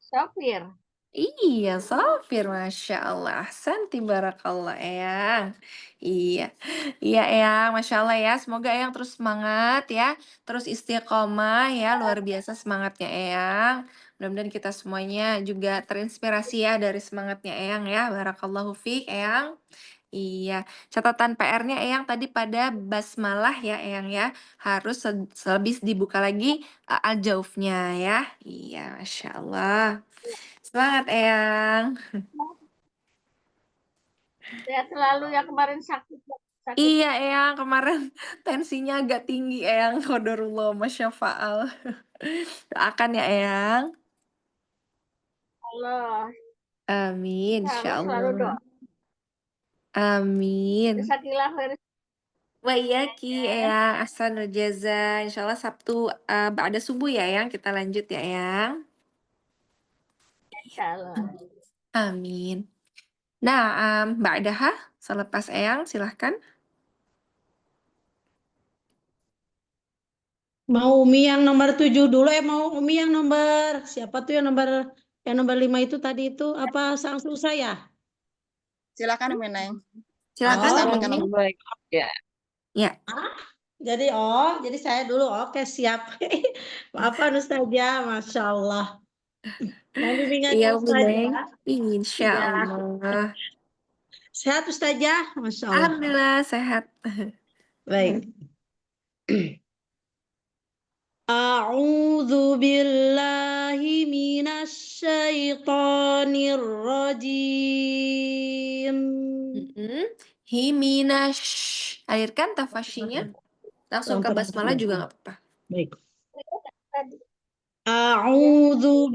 Sopir. Iya, sofir, Masya Allah. Santi barakallah, Eyang. Iya, iya, Eyang. Masya Allah ya. Semoga Eyang terus semangat ya. Terus istiqomah ya. Luar biasa semangatnya Eyang. Mudah-mudahan kita semuanya juga terinspirasi ya dari semangatnya Eyang ya. Barakallahu fiik, Eyang. Iya, catatan PR-nya Eyang tadi pada basmalah ya Eyang ya. Harus lebih dibuka lagi al-jaufnya ya. Iya, Masya Allah. Semangat Eyang. Sehat selalu ya, kemarin sakit. Iya, Eyang, kemarin tensinya agak tinggi, Eyang. Qadarullah, Masya Fa'al. Doakan ya, Eyang. Allah. Amin, Harus insya selalu Allah. doa. Amin. Jazakallah khair. Wa iyaki, Eyang. Ahsanul jaza. Insya Allah Sabtu ba'da subuh ya, Eyang. Kita lanjut ya, Eyang. Insyaallah. Amin. Nah, ba'daha, selepas Eyang, silahkan. Mau Umi yang nomor 7 dulu, mau Umi yang nomor, siapa tuh yang nomor 5 itu tadi itu, apa sang susah ya? Silakan Umi Neng. Silakan, Bisa Bu pakai Mimin. nomor. Baik. Ya. Ya. Jadi saya dulu, oke siap. Maafan Ustazah, Masya Allah. Mohon bimbingannya Iya, Bu Neng. Ustazah. Insya Iya. Allah. Sehat Ustazah, Masya Allah. Alhamdulillah, sehat. Baik. A'udzu billahi minasy syaithanir rajim. Himinash. Alirkan tafasyinya. Langsung ke basmalah juga nggak apa-apa. Baik. A'udzu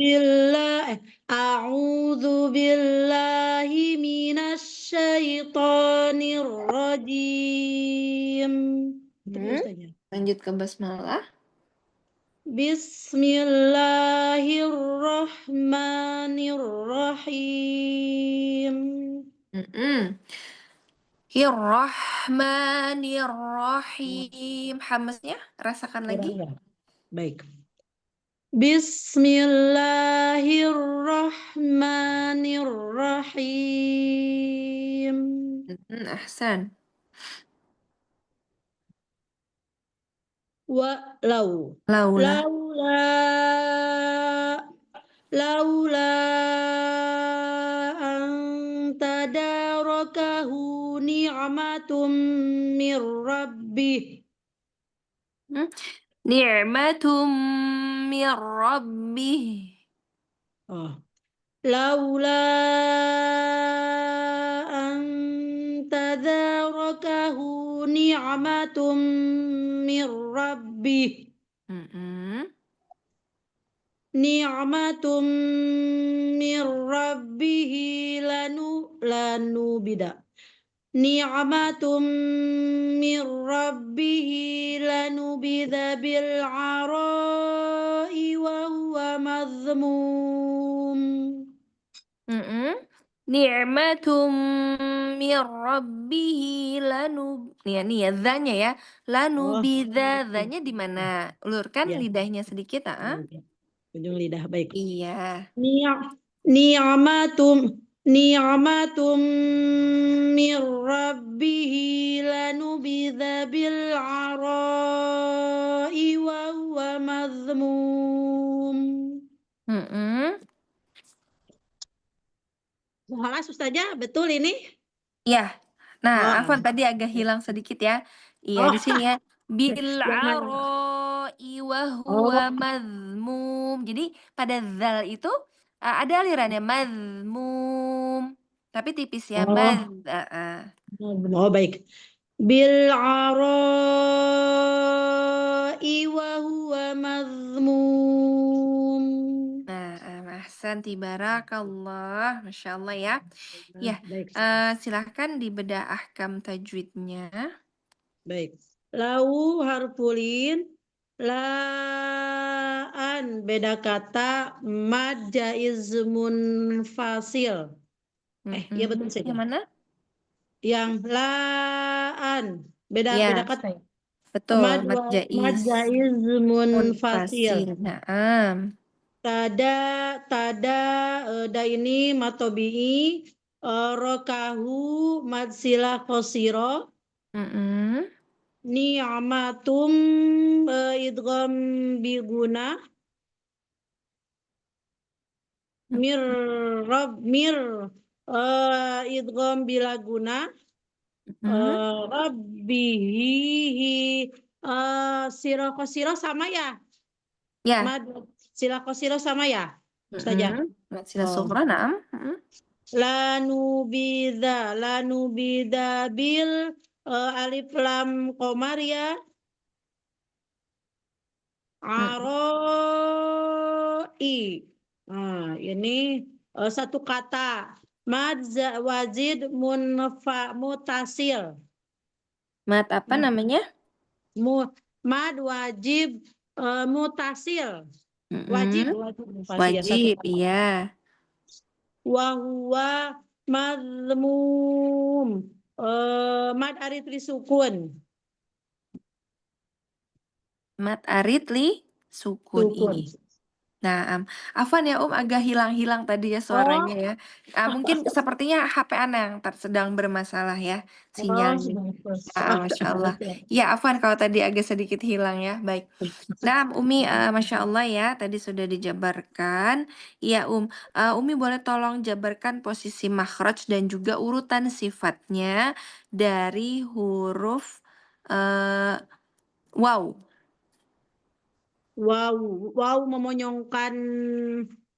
billahi minasy syaithanir rajim. Terus Ustazah. Lanjut ke basmalah. Bismillahirrahmanirrahim. Hirrahmanirrahim. Hamasnya rasakan lagi. Baik. Bismillahirrahmanirrahim. Ahsan. Laula. Laula an tadarakahu ni'matum mir rabbih. Ni'matum mir rabbih. Laula an tadarakahu ni'matum mir rabbih. Ni'matum mir rabbih lanubida. Ni'matum mir rabbih lanubida bil ara'i wa huwa madhmum. Ni'matum mir rabbihi nih ya dzanya ya. Lanubidza, dzanya di mana? Ulurkan Ya. lidahnya sedikit, Ujung lidah, baik. Iya. Ni'matum mir rabbihi lanubidza bil ara'i wa huwa madhmum. Halas Ustazah, betul ini? Iya. Nah, afwan tadi agak hilang sedikit ya. Iya, di sini ya. Bil ara'i wa huwa madhmum. Jadi pada zal itu ada alirannya madhmum. Tapi tipis ya, Baik. Bil ara'i wa huwa madhmum. Ahsan, tibarakallah. Masya Allah ya. Ya, Baik. silahkan dibedah ahkam tajwidnya. Baik. Lau harfulin, laan beda kata, mad jaiz munfasil. Iya betul saja. Yang mana? Yang laan beda Ya, kata. betul. Mad jaiz munfasil. Naam. Tada da ini matobi'i, rokahu mad silah qasira. Ni'matum idgham biguna. Mir idgham bilaguna. Rabbihi sirah qasira sama ya? Ya. Mad silah qasira sama ya? Ustazah. Mad silah sughra, naam. lanubida bil alif lam komar ya. Aroi. Nah, ini satu kata. Mad wajid mutasil. Mat apa namanya? Mad wajib mutasil. Wajib mutasil ya, satu Wajib, kata. iya. Wahuwa madmum. Mad arid li sukun. Mat arid li sukun. Sukun. Nah, Afwan ya agak hilang-hilang tadi ya suaranya ya. Mungkin sepertinya HP Ana yang sedang bermasalah ya sinyalnya. Masya Allah. Ya, Afwan kalau tadi agak sedikit hilang ya. Baik. Nah, Umi, Masya Allah ya, tadi sudah dijabarkan. Iya, Umi boleh tolong jabarkan posisi makhraj dan juga urutan sifatnya dari huruf waw. Wow memonyongkan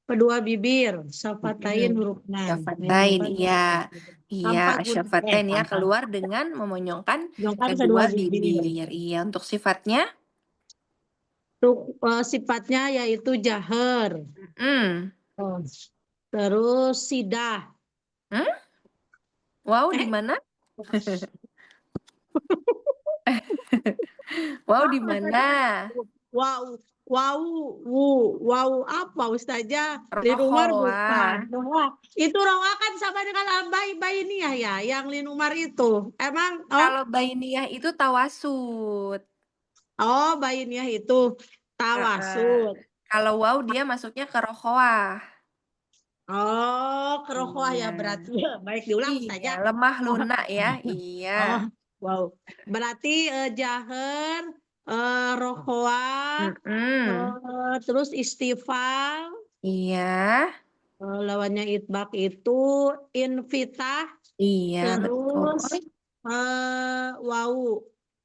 kedua bibir, syafatain huruf nan. Syafatain, iya. Iya, Tanpa syafatain ya, tanpa. keluar dengan memonyongkan Menonyongkan kedua bibir. Iya, untuk sifatnya? Untuk sifatnya yaitu jahar. Terus sidah. Wow, di mana? Wow, di mana? Wow apa Ustazah? Linumar bukan. Itu roa kan sama dengan bainiyah ya, yang linumar itu. Emang kalau bainiyah itu tawasud. Oh, bainiyah itu tawasud. Kalau wow dia masuknya ke rokhawah. Oh, ke rokhawah ya berarti. Baik diulang saja. Lemah lunak ya. Iya. Wow. Berarti jahar, rokhawah, terus istifal. Iya. Lawannya itbaq itu infitah. Iya, terus betul.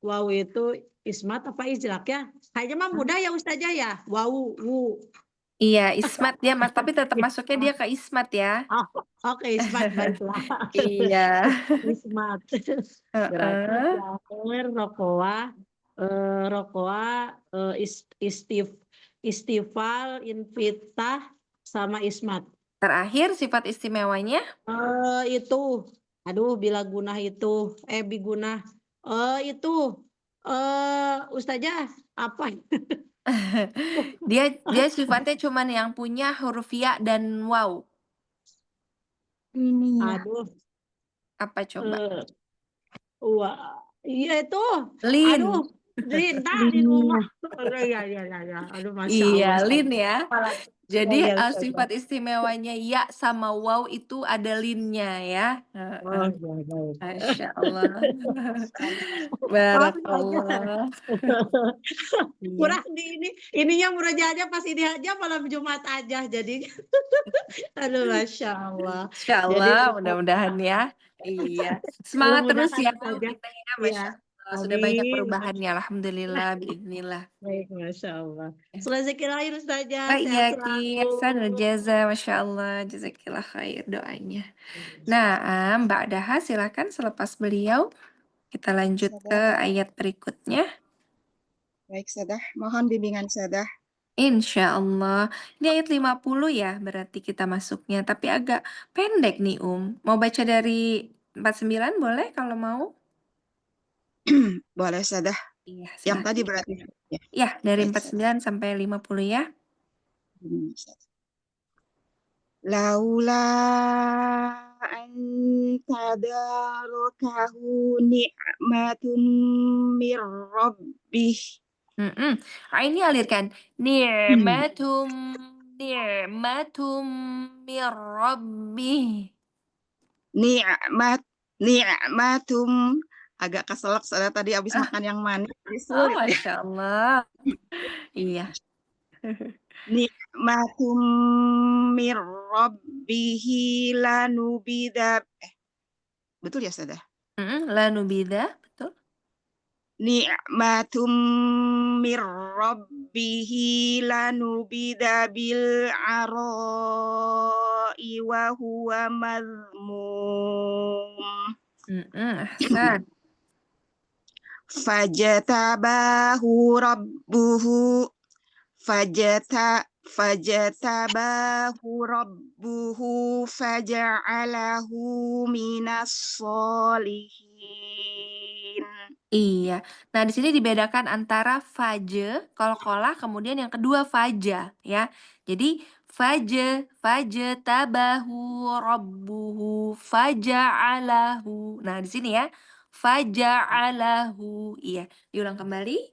Wow itu ismat apa izlak ya? Kayaknya mah mudah ya Ustazah ya. Wow. Iya, ismat dia, tapi tetap masuknya dia ke ismat ya. Oke, ismat baiklah. Iya. Ismat. Berarti jahar, rokoah, istifal, infitah, sama ismat. Terakhir sifat istimewanya? Itu, bila gunah itu, bigunah. Itu, Ustazah, apa? Dia sifatnya cuman yang punya huruf ya dan waw. Aduh. Apa coba? Wah, iya itu. Lin. Aduh, lin rumah. Ya. Aduh, Masya Iya, Allah. lin ya. Jadi sifat istimewanya ya sama waw itu ada linnya ya. Masya Allah. Barakallah. Kurang ininya murojaahnya pas ini aja malam Jumat aja jadi. Aduh, Masya Allah. Insya Allah, mudah-mudahan ya. Iya. Semangat terus ya kita ya, Masya Allah. Sudah banyak perubahannya, alhamdulillah, biiznillah. Baik, Masya Allah. Selamat zikir lahir Ustazah. Iya, Ki, jaza, Masya Allah, jazakillah khair doanya. Nah, Mbak Daha silakan selepas beliau kita lanjut ke ayat berikutnya. Baik, Sadah. Mohon bimbingan Sadah. Insya Allah. Ini ayat 50 ya, berarti kita masuknya. Tapi agak pendek nih, Mau baca dari 49 boleh kalau mau? Boleh, Sadah. Iya, Yang tadi berarti. Ya, dari 49 sampai 50 ya. Laula an tadarakahu ni'matun mir rabbih. Ini alirkan. Ni'matum mir rabbih. Ni'matum agak keselak soalnya tadi habis makan yang manis. Masya Allah. Iya. Ni'matum mir rabbihi lanubida. Betul ya, Sadah? Lanubida, betul. ni'matum mir rabbihi lanubida bil arai wa huwa madmum. Ahsan. Fajatabahu rabbuhu fajatabahu rabbuhu faja'alahu minas solihin. Iya. Nah, di sini dibedakan antara faje, qalqalah, kemudian yang kedua faja, ya. Jadi tabahu rabbuhu faja'alahu. Nah, di sini ya. Faja'alahu. Iya. Diulang kembali.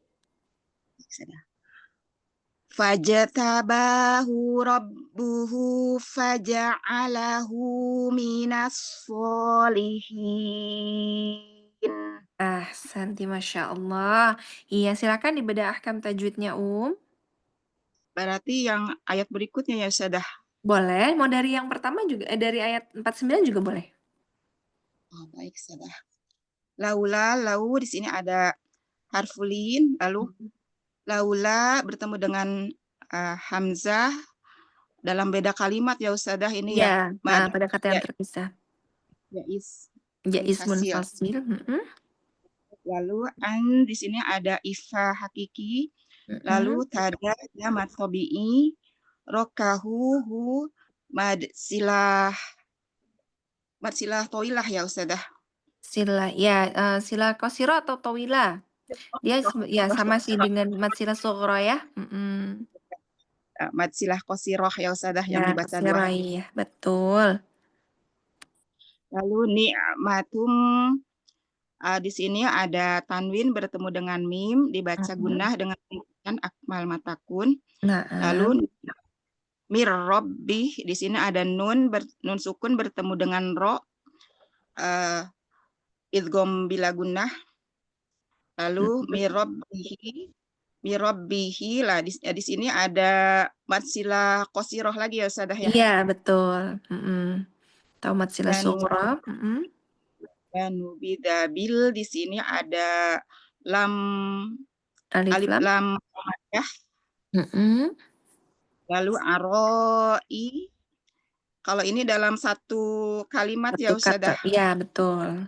Fajatabahu rabbuhu faja'alahu minas solihin. Ahsanti, Masya Allah. Iya, silakan dibedah ahkam tajwidnya, Berarti yang ayat berikutnya ya Ustazah. Boleh, mau dari yang pertama juga, dari ayat 49 juga boleh. Oh, baik Ustazah. Lau di sini ada harfulin, lalu laula bertemu dengan hamzah dalam beda kalimat ya Ustazah ini ya. Iya, pada kata yang terpisah. Yais Jais munfasil. munfasil. Lalu di sini ada ifa hakiki. Lalu tada mad tabi'i rokahu hu mad silah toilah ya Ustazah. Sila, ya, sila qasiro atau tawila. Dia ya sama sih dengan mad sila sughra ya. Mad silah qasiroh ya Ustazah yang Ya, dibaca qasiro, dua. iya, betul. Lalu ni'matum di sini ada tanwin bertemu dengan mim dibaca gunnah dengan pengucapan akmal matakun. Lalu mir rabbi di sini ada nun sukun bertemu dengan ro idgham bila gunnah. Lalu mirabbihi lah di sini ada mad silah qasiroh lagi ya Ustazah ya. Iya, betul. Tahu mad sila sughra. Dan bidabil di sini ada alif lam ya. Lalu aroi. Kalau ini dalam satu kalimat ya Ustazah. Iya, betul.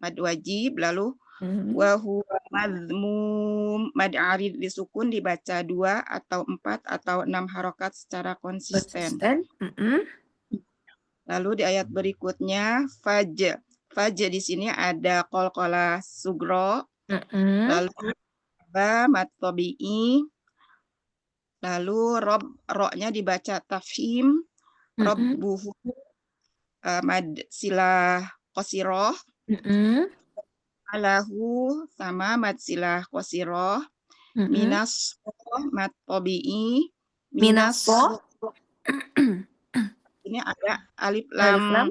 Mad wajib, lalu wa huwa madmum, mad arid disukun dibaca 2 atau 4 atau 6 harokat secara konsisten. Lalu di ayat berikutnya faj di sini ada qalqalah sugro, lalu mad tabi'i, lalu ro-nya dibaca tafhim, rabbuhu mad silah qasiroh, alahu sama mad silah qasiroh, minas mad tabi'i, minas ini ada alif lam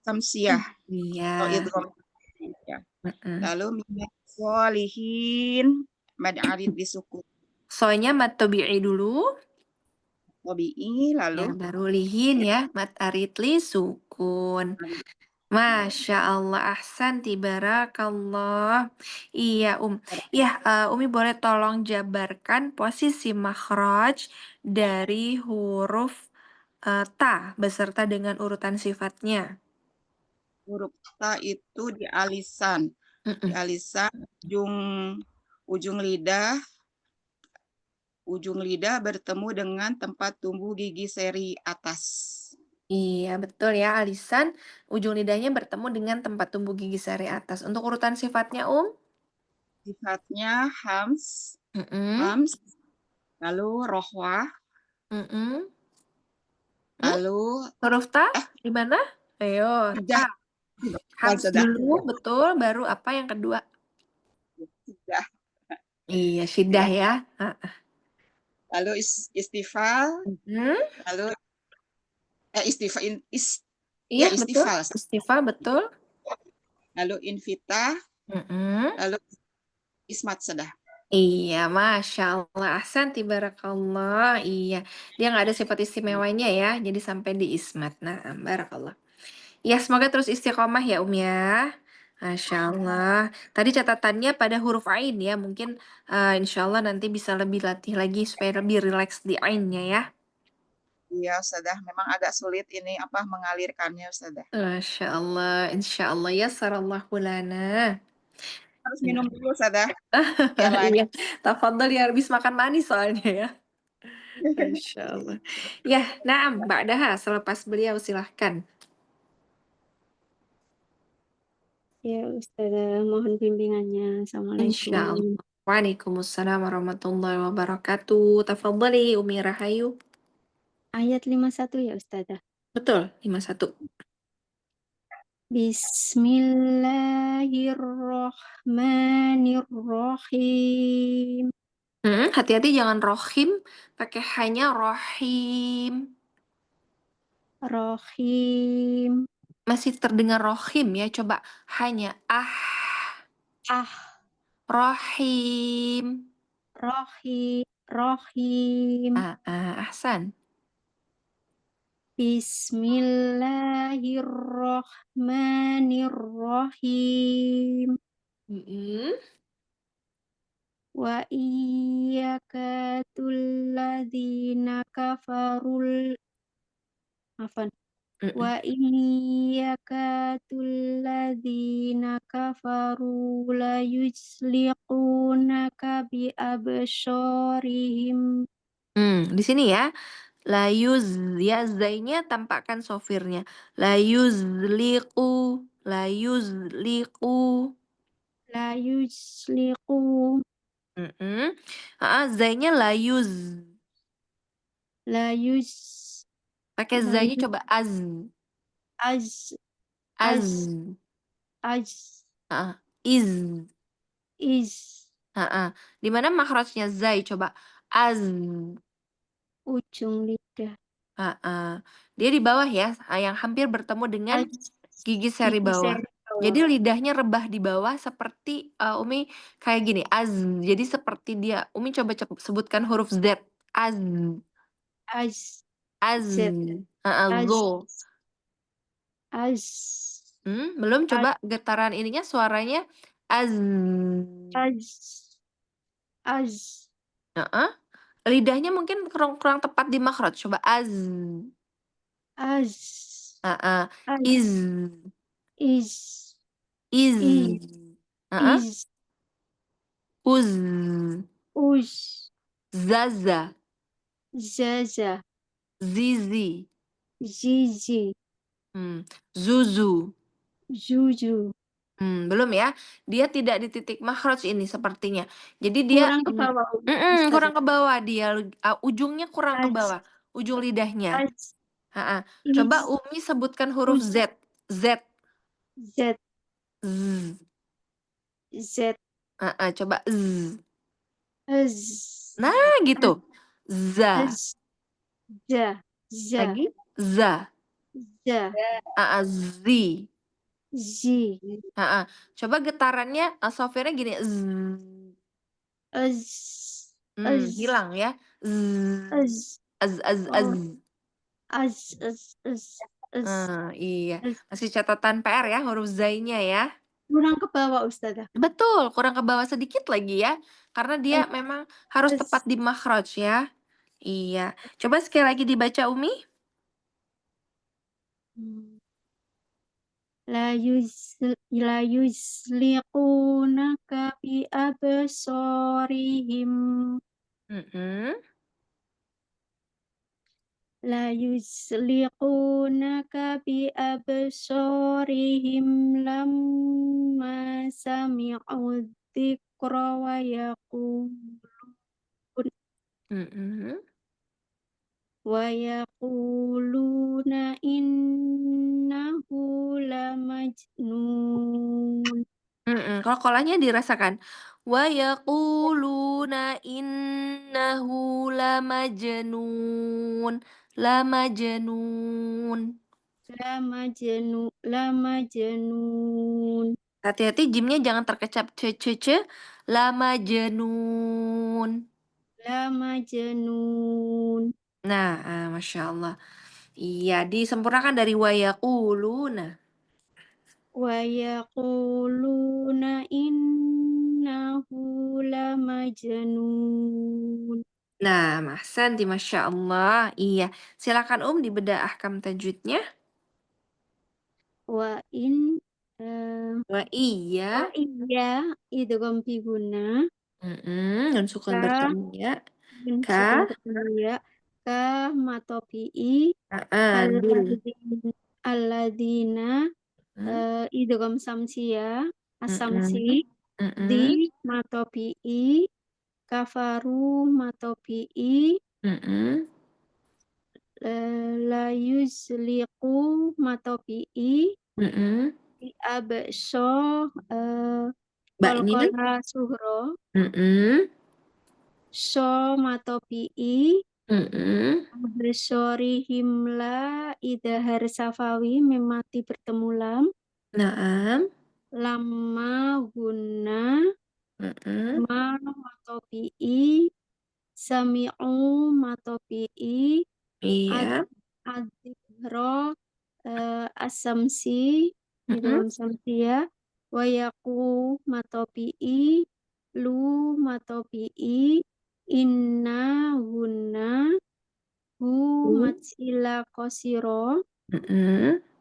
samsiah. Iya. Lalu minas solihin mad arid disukun. Soalnya mad tabi'i dulu. Tabi'i lalu Ya, baru lihin ya, mad arid li sukun. Masya Allah, ahsanti, barakallah. Iya, Ya, Umi boleh tolong jabarkan posisi makhraj dari huruf ta beserta dengan urutan sifatnya. Huruf ta itu di alisan. Di alisan ujung lidah bertemu dengan tempat tumbuh gigi seri atas. Iya, betul ya, alisan ujung lidahnya bertemu dengan tempat tumbuh gigi seri atas. Untuk urutan sifatnya, Sifatnya hams, lalu rohwah, lalu huruf ta di mana? Ayo, ta. Hams dulu, betul. Baru apa yang kedua? Syiddah. Iya, syiddah ya. Lalu istifal, lalu istifal, iya, istifal. Betul. Istifal, betul. Lalu invita, lalu ismat sedah. Iya, Masya Allah. Ahsan, barakallah. Iya, dia nggak ada sifat istimewanya ya, jadi sampai di ismat. Nah, barakallah. Ya, semoga terus istiqomah ya, ya. Masya Allah. Tadi catatannya pada huruf ain ya. Mungkin insya Allah nanti bisa lebih latih lagi supaya lebih rileks di ainnya ya. Iya, Ustazah. Memang agak sulit ini apa mengalirkannya, Ustazah. Masya Allah. Insya Allah ya sarallahu lana. Harus Ya. minum dulu, Ustazah. Biar Iya, lancar. tafadhol ya habis makan manis soalnya ya. Masya Allah. Ya, naam, Ba'daha selepas beliau silahkan. Ya, Ustazah, mohon bimbingannya. Insya Assalamualaikum. Allah. Waalaikumsalam warahmatullahi wabarakatuh. Tafadhali Umi Rahayu. Ayat 51 ya, Ustazah. Betul, 51. Bismillahirrohmanirrohim. Hati-hati jangan rohim, pakai hanya rohim. Rohim. Masih terdengar rohim ya, coba hanya rohim. Rohim. Ahsan. Bismillahirrohmanirrohim. Wa iyyakatul ladzina kafarul afan. Wa iyyakatul ladzina kafaru la yusliqunaka bi absharihim. Di sini ya. Layuz ya zainya tampakkan sofirnya. Layuzliqu, layuzliqu. La yusliqu. Zainya layuz. Layuz. Pakai zainya coba az. Az. Az. Az. Iz. Is. Di mana makhrajnya zai coba az. Ujung lidah. Dia di bawah ya, yang hampir bertemu dengan Az. gigi seri bawah. seri bawah. Jadi lidahnya rebah di bawah seperti Umi kayak gini, az. Jadi seperti dia. Umi coba sebutkan huruf Z. Az. Az. Az. Z. Az. Zo. Az. Belum coba getaran ininya suaranya az. Az. Az. Lidahnya mungkin kurang tepat di makhraj. Coba az. Az. Iz. Is. Iz. Is. Uz. Uz. Zaza. Zaza. Zizi. Zizi. Zuzu. Zuzu. Belum ya. Dia tidak di titik makhraj ini sepertinya. Jadi dia Kurang ke bawah. kurang ke bawah dia. Ujungnya kurang ke Az. bawah. Ujung lidahnya. Az. Coba Umi sebutkan huruf Z. Z. Z. Z. Z. Coba Z. Az. Nah, gitu. Za. Az. Za. Za. Lagi za. Za. Zi. Zi. Coba getarannya softwarenya gini. Z. Az. Az. Hilang ya. Z. Az. Az az az. Az. Az. Az. Az. Iya. Masih catatan PR ya huruf zainya ya. Kurang ke bawah, Ustazah. Betul, kurang ke bawah sedikit lagi ya. Karena dia memang harus tepat di makhraj ya. Iya. Coba sekali lagi dibaca Umi. La yusliqunaka bi absarihim. La yusliqunaka bi absarihim lamma sami'u dzikra wa yaquluna innahu lamajnun. Kalau kolanya dirasakan. Wa yaquluna innahu lamajnun. Lamajnun. Lamajnun. Hati-hati jimnya jangan terkecap ce. Lamajnun. Lamajnun. Nah, Masya Allah. Iya, disempurnakan dari wa yaquluna. ويقولون إنه لمجنون. Nah, ahsanti, Masya Allah. Iya, silakan dibedah ahkam tajwidnya. وإن Wa iya. وإيا idgham fi gunnah Dan sukun ka bertemu ya. sukun Ka. bertemu ya ka matopi'i Dul. alladzina idgham samsia asamsi di matopi'i kafaru matopi'i la yuzliqu matopi'i di abso Baknya. kolkola suhro so matopi'i bersori himla idahar safawi memati bertemu lam Naam. lama guna ma matopi'i sami'u matopi'i Iya. adzikro asamsi dalam samsia wayaku matopi'i lu matopi'i inna guna hu matsila kosiro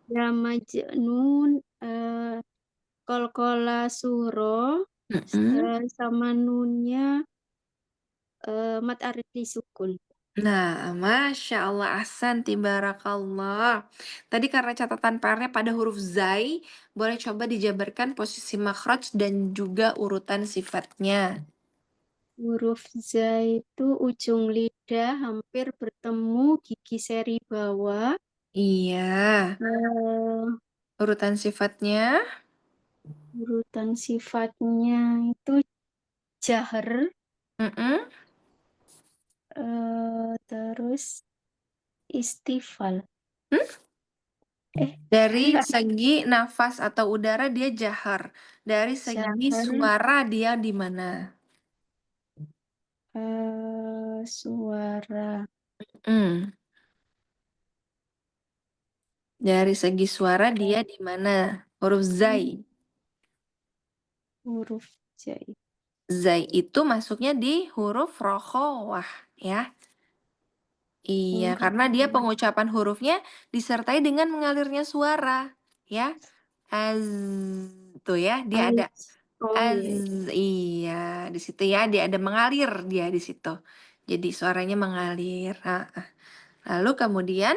ya majnun kolkola suro sama nunnya mat arif disukun. Nah, Masya Allah, ahsanti, barakallah. Tadi karena catatan PR-nya pada huruf zai, boleh coba dijabarkan posisi makhraj dan juga urutan sifatnya. Huruf za itu ujung lidah hampir bertemu gigi seri bawah. Iya. Urutan sifatnya? Urutan sifatnya itu jahar. Terus istifal. Dari segi nafas atau udara dia jahar. Dari segi Jahar. suara dia di mana? Suara. Dari segi suara dia di mana? Huruf zai. Huruf zai. Zai itu masuknya di huruf rokhawah, ya. Iya, karena dia pengucapan hurufnya disertai dengan mengalirnya suara, ya. Az, tuh ya, dia ada az, iya, di situ ya, dia ada mengalir dia di situ. Jadi suaranya mengalir. Lalu kemudian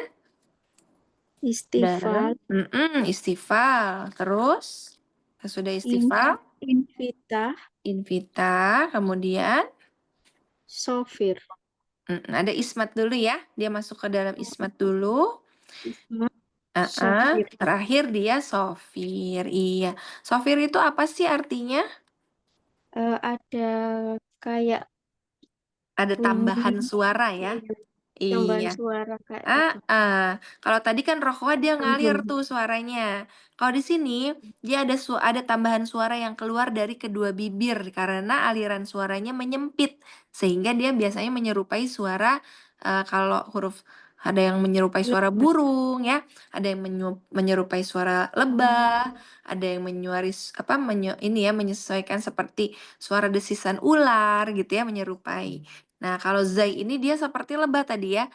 istifal. Istifal. Terus sudah istifal, invita, kemudian sofir. ada ismat dulu ya. Dia masuk ke dalam ismat dulu. Ismat, sofir. Terakhir dia sofir. Iya. Sofir itu apa sih artinya? Ada kayak Ada tambahan suara ya. Tambahan Iya. suara kayak gitu. Kalau tadi kan rokhwa dia ngalir tuh suaranya. Kalau di sini dia ada tambahan suara yang keluar dari kedua bibir karena aliran suaranya menyempit sehingga dia biasanya menyerupai suara kalau huruf ada yang menyerupai suara burung ya, ada yang menyerupai suara lebah, ada yang menyesuaikan seperti suara desisan ular gitu ya, menyerupai. Nah, kalau zai ini dia seperti lebah tadi ya.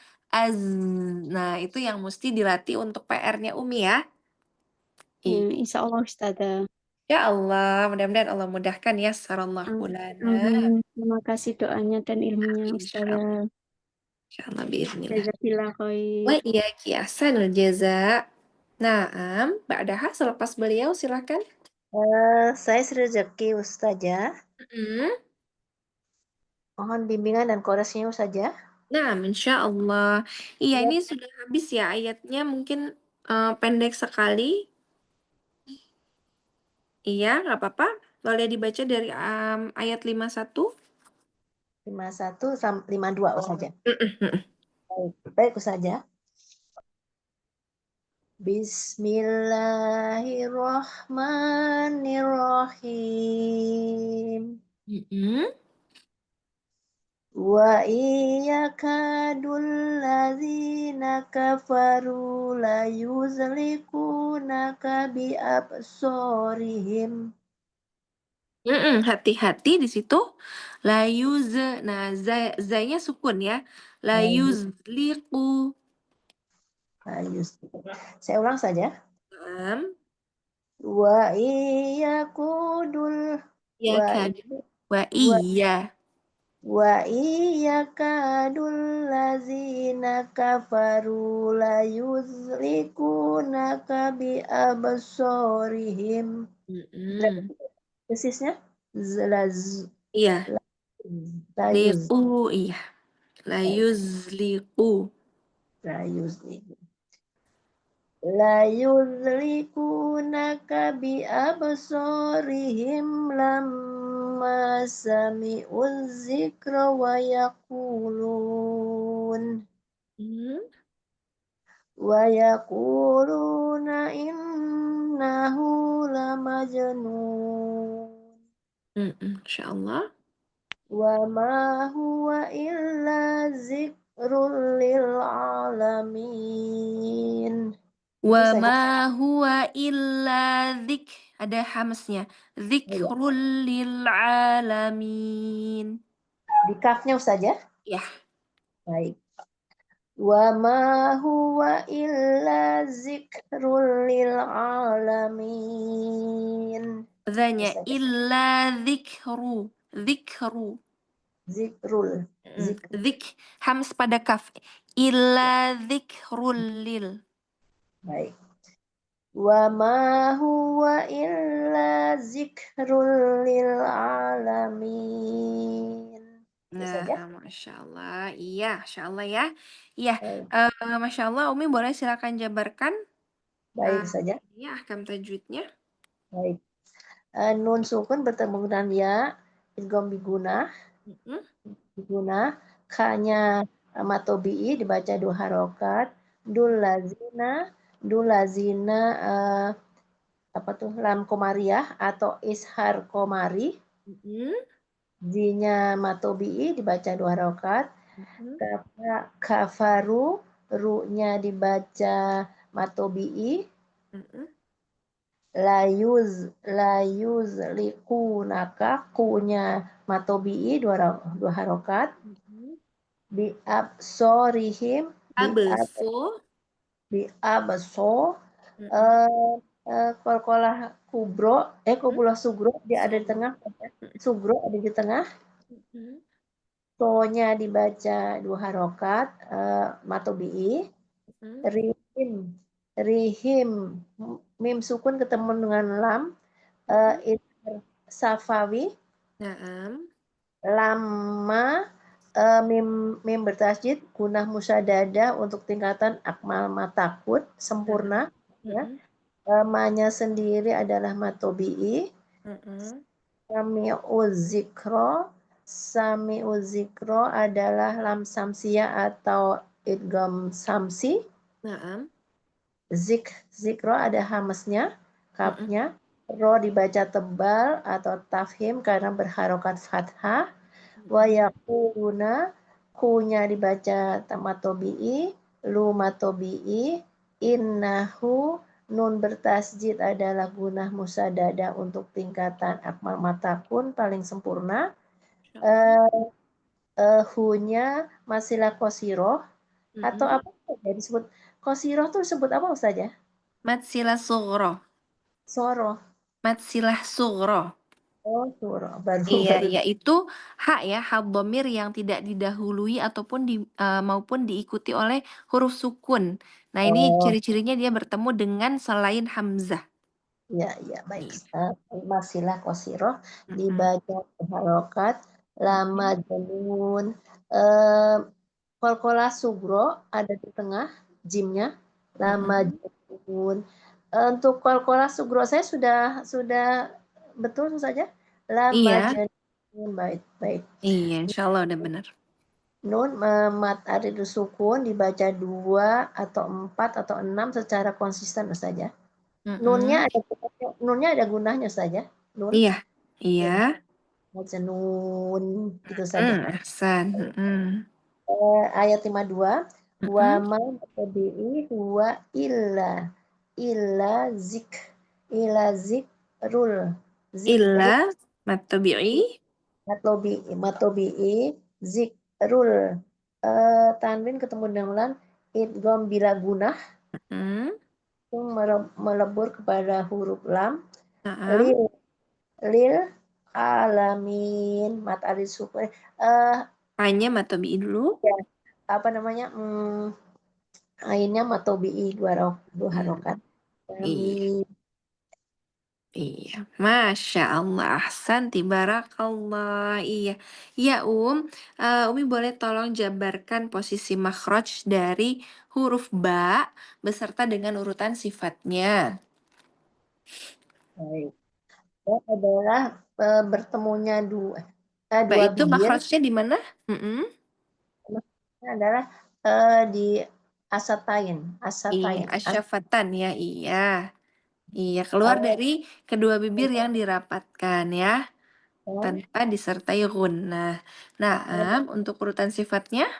Nah, itu yang mesti dilatih untuk PR-nya Umi ya. Insya Allah Ustazah. Ya Allah, mudah-mudahan Allah mudahkan ya. Sarallahu lana. Terima kasih doanya dan ilmunya Ustazah. Insyaallah biiznillah. Jazakallah khair. Wa iyaki ahsanul jaza. Naam, ba'daha selepas beliau silakan. Saya Sri Rezeki Ustazah. Mohon bimbingan dan koreksinya Ustazah. Nah, insya Allah. Iya, ini sudah habis ya ayatnya, mungkin pendek sekali. Iya, nggak apa-apa. Boleh dibaca dari ayat 51. 51 sampai 52 Ustazah. Baik Ustazah. Bismillahirrahmanirrahim. Wa iyakadul ladzina kafaru la yuzliku yuzlikunaka biabsorihim. Hati-hati di situ. La yuz. Nah, zanya sukun ya. La yuzliku. Saya ulang saja. Wa iyakudul Ya wa kan. Wa wa iya. wa iyakadul lazina kafaru la yuzlikunaka bi absorihim. Persisnya Iya. la yuz Liku. Iya. La yuzliku. La yuzlikunaka bi absorihim lamma sami'u dzikra wa yaquluna innahu lamajnun. Insyaallah. Wa ma huwa illa zikrul lil alamin. Wa ma huwa illa ada hamsnya. Dzikrul lil alamin. Di kafnya saja? Ya. Baik. Wa ma huwa illa zikrul lil alamin. Zanya illa dzikru. Zikrul. Hams pada kaf. Illa dzikrul lil. Baik. Wa ma huwa illa zikrul lil alamin. Nah, Masya Allah. Iya, Masya Allah ya. Iya, Masya Allah. Umi boleh silakan jabarkan. Baik saja. Ya, ahkam tajwidnya. Baik. Nun sukun bertemu dengan ya, idgham bigunah. Bigunah. K-nya matobi'i dibaca 2 harokat. Dul lazina apa tuh lam komariah atau ishar komari. J-nya matobi'i dibaca 2 harokat. Kafaru, ru-nya dibaca matobi'i. Layuz likunaka, ku-nya matobi'i 2 harokat. Bi absorihim, bi abso. Qalqalah kubro, kubro sugro dia ada di tengah, sugro ada di tengah. To-nya dibaca 2 harokat, matobi'i. Rihim, mim sukun ketemu dengan lam, safawi. Lama, mim bertasjid, gunah musyaddadah untuk tingkatan akmal matakut sempurna. Ya. Ma-nya sendiri adalah matobi'i. Sami'u zikro adalah lam samsiyah atau idgham samsi. Zikro ada hamesnya, kafnya. Ro dibaca tebal atau tafhim karena berharokat fathah. Wa yaquluna, ku-nya dibaca matobi'i, lu matobi'i. Innahu, nun bertasjid adalah gunah musadada untuk tingkatan akmal matakun paling sempurna. Hu-nya masilah qasiroh atau apa ya disebut qasiroh tuh disebut apa Ustaz ya? Matsilah sughra. Matsilah sughra. Oh, sughra. Iya, yaitu hak ya, hak dhamir yang tidak didahului ataupun maupun diikuti oleh huruf sukun. Nah, ini ciri-cirinya dia bertemu dengan selain hamzah. Iya, baik. Masilah qasiroh dibaca harokat, lama jenun. Qalqalah sugro ada di tengah, jimnya, lama jenun. Untuk qalqalah sugro saya sudah betul saja. Lama jenun, baik. Iya, insya Allah udah benar. Nun mat aridu sukun dibaca 2 atau 4 atau 6 secara konsisten saja. Nunnya ada gunahnya saja. Nun. Iya. Jenun gitu saja. Ahsan. Ayat 52. Wa ma tabi'i huwa illa ila zik ila zikrul zikrul Illa matobi'i. matobi'i zikrul tanwin ketemu dengan idgham bila gunah Hmm. itu melebur kepada huruf lam Naam. lil alamin mat alis sukun Hanya matobi'i dulu. ya, apa namanya ainnya matobi'i dua harokat. Iya. Iya, Masya Allah, Ahsanti, Barakallah. Iya, iya Umi boleh tolong jabarkan posisi makhraj dari huruf ba beserta dengan urutan sifatnya. Baik. Adalah bertemunya dua Ba itu bibir. makhrajnya di mana? Adalah di asatain. Iya, asyafatan ya, iya. Iya, keluar dari kedua bibir yang dirapatkan ya, tanpa disertai gunnah. Nah, untuk urutan sifatnya?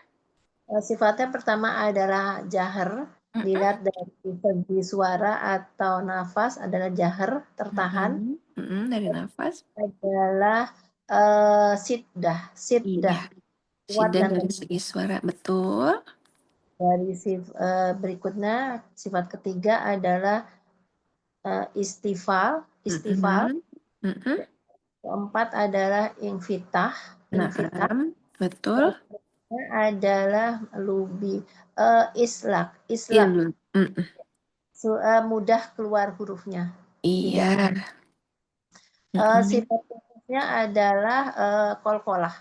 Sifatnya pertama adalah jahar, dilihat dari segi suara atau nafas adalah jahar, tertahan. Dari nafas. Adalah siddah. Iya, Kuat siddah dan dari segi suara, betul. dari berikutnya sifat ketiga adalah istifal. Keempat adalah infitah. Betul. Adalah lubi islak. Mudah keluar hurufnya. Iya. Sifat khususnya adalah kolkolah.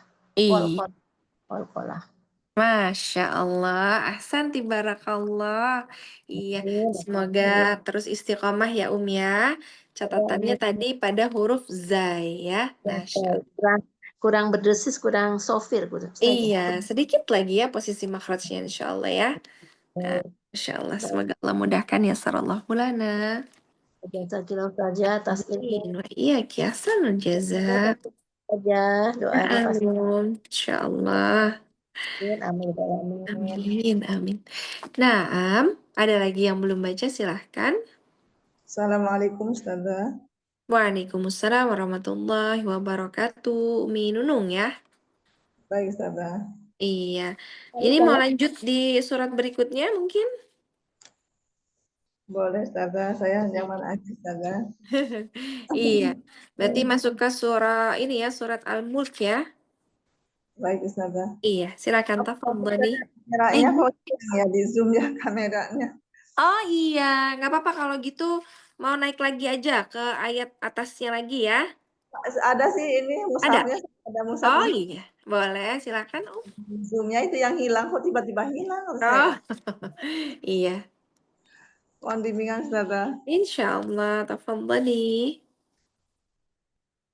Kolkolah. Masya Allah, ahsanti barakallah. Iya, semoga terus istiqomah ya ya. Catatannya tadi pada huruf zai ya. Masya Allah. Kurang berdesis, kurang sofir. Iya, sedikit lagi ya posisi makhrajnya insya Allah ya. Nah, Masya Allah, semoga Allah mudahkan ya sarallahu lana. Jazakillah saja atas ilmu. Iya, kiasan jaza. Saja doanya pasti. Insya Allah. Amin. Amin. Nah, ada lagi yang belum baca, silahkan. Assalamualaikum Ustazah. Waalaikumsalam warahmatullahi wabarakatuh. Umi Nunung ya. Baik Ustazah. Iya. Ini mau lanjut di surat berikutnya mungkin? Boleh Ustazah, saya nyaman aja Ustazah. Iya. Berarti masuk ke surah ini ya, surat Al-Mulk ya. Baik Ustazah. Iya, silakan tafadhali. Kameranya kok ya di zoom ya kameranya. Oh iya, nggak apa-apa kalau gitu mau naik lagi aja ke ayat atasnya lagi ya. Ada sih ini mushafnya, ada mushaf. Oh iya, boleh silakan. Zoomnya itu yang hilang, kok tiba-tiba hilang. Oh, iya. Mohon bimbingan Ustazah. Insyaallah, tafadhali.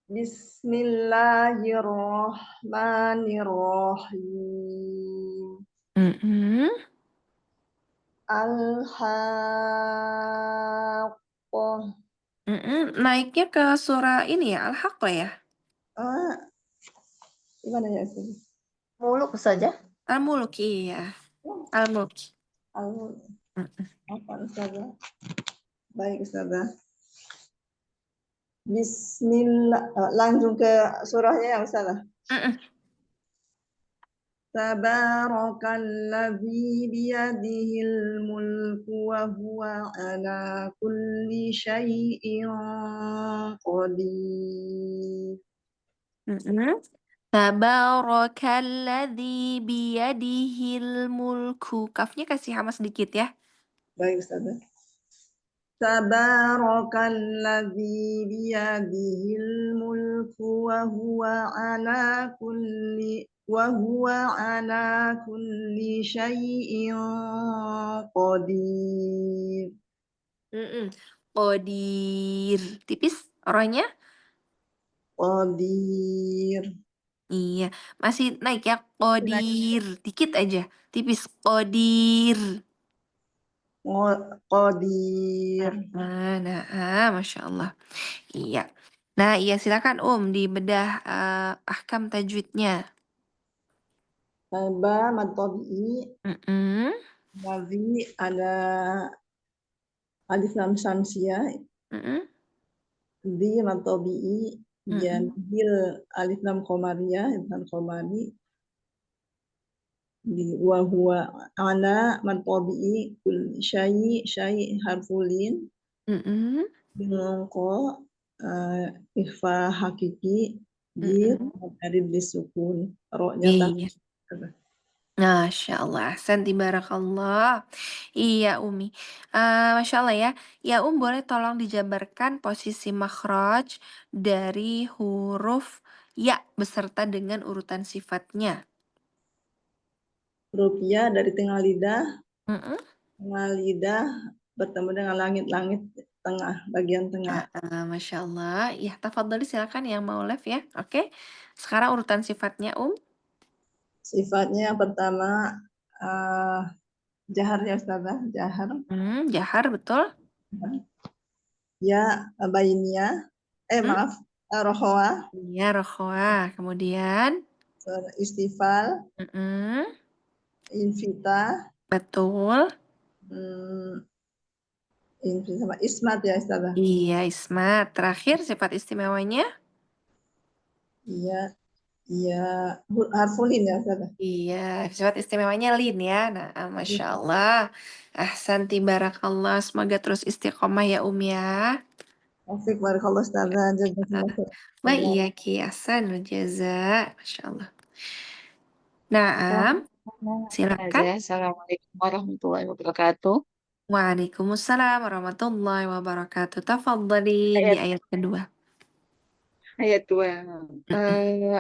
Bismillahirrahmanirrahim. Al-Haqqah. Naiknya ke surah ini ya, Al-Haqqah ya? Gimana ya Ustaz? Muluk saja. Al-Mulk, iya. Al-Mulk. Apa Ustazah? Baik Ustazah. Bismillah. Langsung ke surahnya ya Ustazah. Tabarakalladzi biyadihil mulku wa huwa ala kulli syai'in qadir. Tabarakalladzi biyadihil mulku. Kafnya kasih hama sedikit ya. Baik Ustazah. Tabarakalladzi biyadihil mulku wa huwa ala kulli syai'in qadir. Qadir. Tipis orangnya? Qadir. Iya, masih naik ya. Qadir. Dikit aja. Tipis. Qadir. Qadir. Nah, Masya Allah. Iya. Nah, iya silakan dibedah ahkam tajwidnya. Ba mad tabi'i. Nabi ada alif lam syamsiyah, Mm-mm. di lam tabi'i, ya Mm-mm. bil alif lam qamariyah, lam qamari, di wa huwa ala man tabi'i kul syai harfulin, Mm-mm. bilongko ikhfa hakiki, di Mm-mm. alif disukun, roknya Iya. tak. Masya Allah, Santi Barakallah. Iya, Umi. Masya Allah ya. Ya, boleh tolong dijabarkan posisi makhraj dari huruf ya beserta dengan urutan sifatnya. Huruf ya dari tengah lidah, Mm-mm. tengah lidah bertemu dengan langit-langit tengah, bagian tengah. Masya Allah. Ya, tafadhali silakan yang mau live ya. Oke. Sekarang urutan sifatnya, Sifatnya yang pertama jahar ya Ustazah, jahar. Jahar, betul. Ya bainiyah, maaf, rohwa. Iya, rokhwa. Kemudian Istifal, invita, betul. invita sama ismat ya Ustazah. Iya, ismat. Terakhir sifat istimewanya? Iya, iya, harfulin ya Ustazah. Iya, sifat istimewanya lin ya. Nah, Masya Allah. Ahsanti barakallah. Semoga terus istiqomah ya, ya. Taufik barakallah Ustazah. Jazakallah khair. Baik, iya Ki. Ahsanul jaza. Masya Allah. Naam, silakan. Assalamualaikum warahmatullahi wabarakatuh. Waalaikumsalam warahmatullahi wabarakatuh. Tafadhali di ayat kedua. Ayat 2.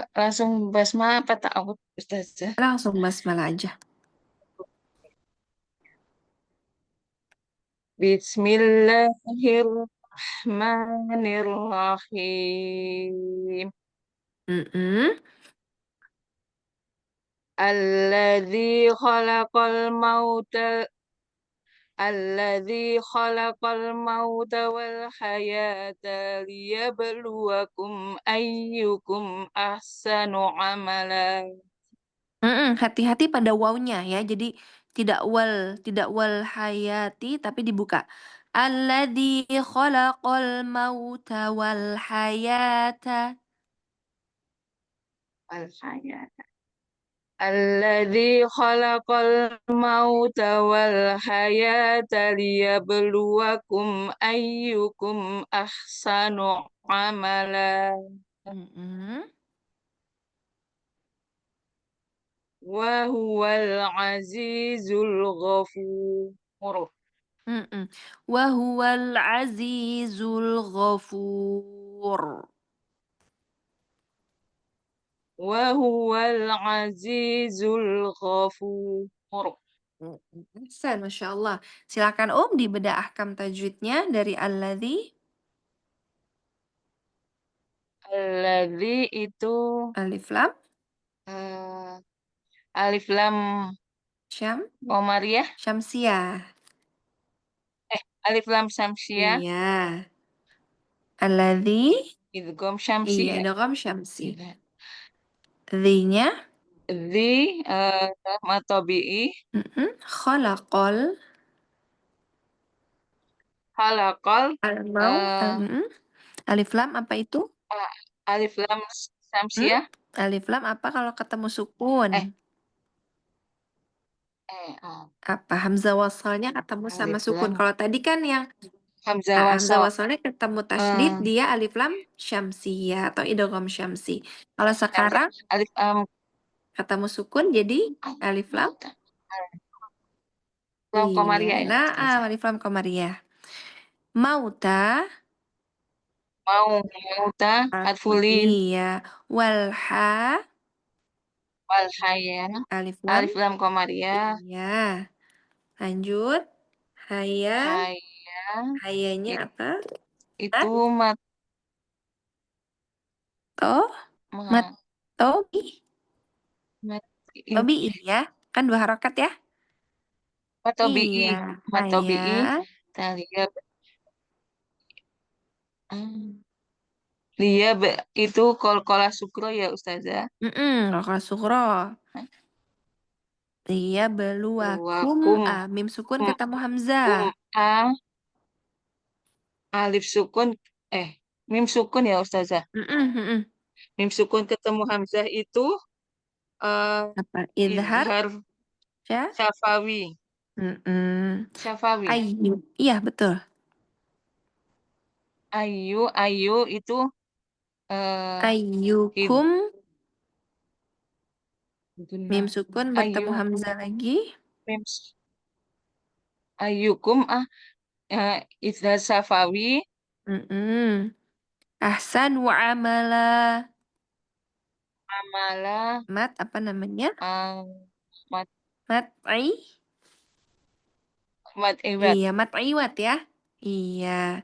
Langsung basmalah apa ta'awudz Ustazah? Langsung basmalah aja. Bismillahirrahmanirrahim. Alladzi khalaqal mauta wal hayata liyabluwakum ayyukum ahsanu amala. Hati-hati pada wawnya ya. Jadi tidak wal hayati tapi dibuka. Alladzi khalaqal mauta wal hayata. Wal hayata. Alladzi khalaqal mauta wal hayata liyabluwakum ayyukum ahsanu amala. Wa huwal azizul ghafur. Wa huwal azizul ghafur. Wa huwal azizul ghafur. Masya Allah. Silakan dibedah ahkam tajwidnya dari alladzi. Alladzi itu Alif lam. Alif lam Qamariyah. Syamsiyah. Alif lam Syamsiyah. Iya. Alladzi. Idgham syamsi. Iya, idgham syamsi. Dzi-nya. Dzi mad tabi'i. Khalaqal. Alif lam apa itu? Alif lam Syamsiyah. Alif lam apa kalau ketemu sukun? Apa hamzah wasalnya ketemu sama sukun? Kalau tadi kan yang hamzah wasalnya ketemu tasydid, dia alif lam syamsiyah atau idgham syamsi. Kalau sekarang alif ketemu sukun jadi alif lam Qamariyah. Nah, alif lam qamariyah. Mauta harfulin. Iya. Walha alif lam Qamariyah. Iya. Lanjut. Hayanya apa? Itu mat Tobi. Tobi ya. Kan 2 harokat ya? Matobi'i. Iya. Matobi'i. Liyab itu qalqalah sukro ya Ustazah. Qalqalah sukro. Liyabluwakum. Mim sukun ketemu hamzah. alif sukun, mim sukun ya Ustazah. Mim sukun ketemu hamzah itu Apa? Idhar? izhar Ya? syafawi. Syafawi. Ayu. Iya, betul. Ayu itu Ayyukum. Mim sukun bertemu ayu hamzah lagi. mim ayyukum izhar syafawi. Ahsan wa amala. Amala. Mat apa namanya? Mat Mat'i. iwat. Iya, mat iwat ya. Iya,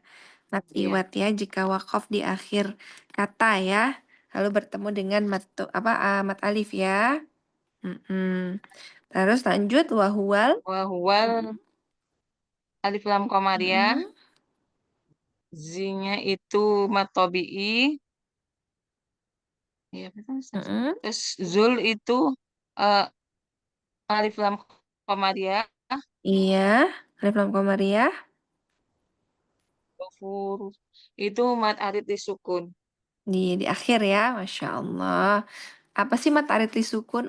mat Iya. iwat ya jika wakaf di akhir kata ya. Lalu bertemu dengan mat mat alif ya. Terus lanjut wahuwal. Wahuwal alif lam qamariyah. Zinya itu mat tabi'i. Iya, betul. Terus zul itu alif lam qamariyah. Iya, alif lam qamariyah. Ghafur itu mat arid disukun. Di akhir ya, Masya Allah. Apa sih mat arid disukun,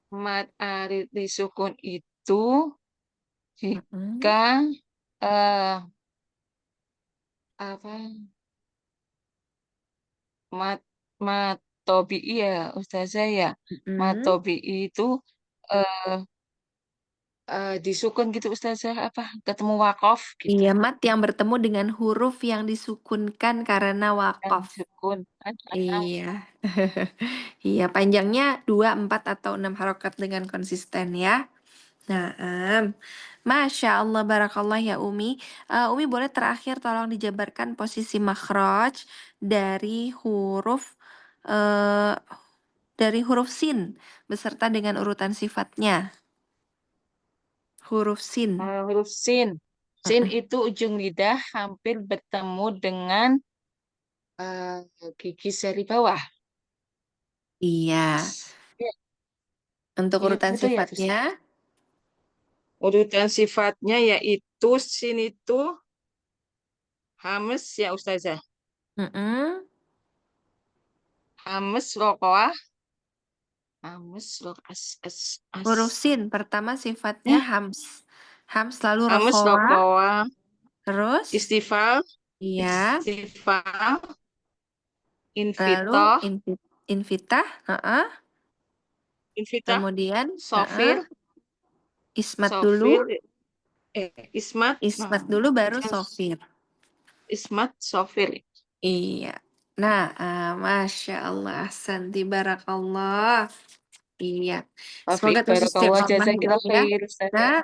Mat arid disukun itu jika apa mat tabi'i ya Ustazah ya. Mat tabi'i itu disukun gitu Ustazah, apa ketemu wakof gitu. Iya, mat yang bertemu dengan huruf yang disukunkan karena wakaf. Sukun. Iya. Iya, panjangnya 2, 4, atau 6 harokat dengan konsisten ya. Nah, Masya Allah, barakallah ya Umi. Umi boleh terakhir tolong dijabarkan posisi makhraj dari huruf sin beserta dengan urutan sifatnya. Huruf sin. Huruf sin. Sin itu ujung lidah hampir bertemu dengan gigi seri bawah. Iya. Untuk urutan sifatnya. Urutan sifatnya yaitu sin itu hames ya Ustazah. Hames rokoah. Hames Huruf sin pertama sifatnya hams. Hams lalu hames rokoah. Terus istifal. Iya. Istifal. Lalu invitah. Invitah. Kemudian sofir. Ismat sofir. dulu. Ismat. Ismat dulu baru sofir. Ismat sofir. Iya. Nah, Masya Allah, santi barakallah. Iya. Semoga terus istiqomah ya. Nah,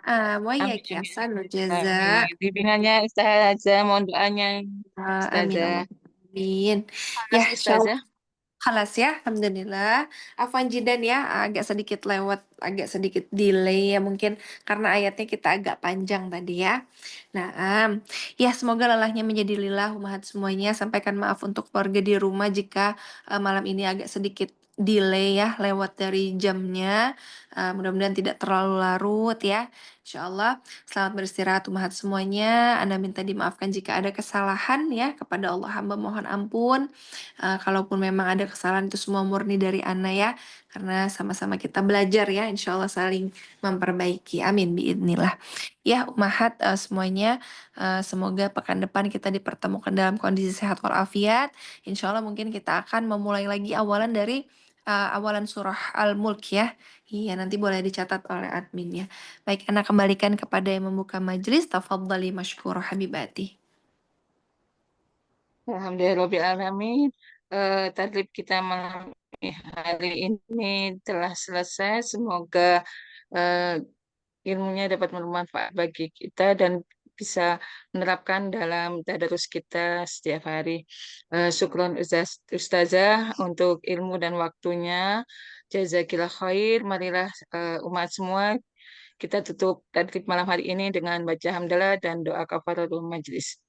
ya kiasan jaza. Bimbingannya Ustazah, mohon doanya Amin. Ustazah. Ya, Ustazah. Khalas ya, alhamdulillah. Afwan jidan ya, agak sedikit delay ya mungkin karena ayatnya kita agak panjang tadi ya. Nah, ya semoga lelahnya menjadi lilah umat semuanya. Sampaikan maaf untuk keluarga di rumah jika malam ini agak sedikit delay ya, lewat dari jamnya. Mudah-mudahan tidak terlalu larut ya. Insyaallah, selamat beristirahat umat semuanya. Anda minta dimaafkan jika ada kesalahan ya, kepada Allah hamba mohon ampun. Kalaupun memang ada kesalahan itu semua murni dari Ana ya, karena sama-sama kita belajar ya, insya Allah saling memperbaiki. Amin biidnillah. Ya umahat semuanya, semoga pekan depan kita dipertemukan dalam kondisi sehat walafiat. Insya Allah mungkin kita akan memulai lagi awalan dari awalan surah Al-Mulk ya. Iya, nanti boleh dicatat oleh adminnya. Baik, Ana kembalikan kepada yang membuka majelis. Tafadhali masykurah habibati. Alhamdulillahirrahmanirrahim. Tadrib kita malam hari ini telah selesai. Semoga ilmunya dapat bermanfaat bagi kita dan bisa menerapkan dalam tadarus kita setiap hari. Syukron Ustazah untuk ilmu dan waktunya. Jazakillah khair. Marilah umat semua kita tutup tadrib malam hari ini dengan baca hamdalah dan doa kafaratul majlis.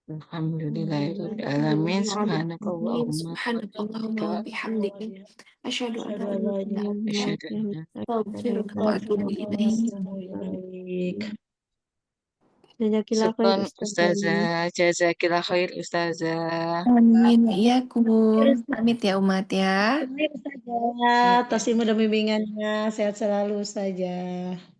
Alhamdulillahirrahmanirrahim. Subhanakallahumma wa bihamdika asyhadu an la ilaha illa anta astaghfiruka wa atubu ilaik. Jazakillah khair Syukron Ustazah. Ustazah. Jazakillah khair Ustazah. Amin. Iya, Pamit ya umat ya. Ustazah, atas ilmu dan bimbingannya, sehat selalu Ustazah.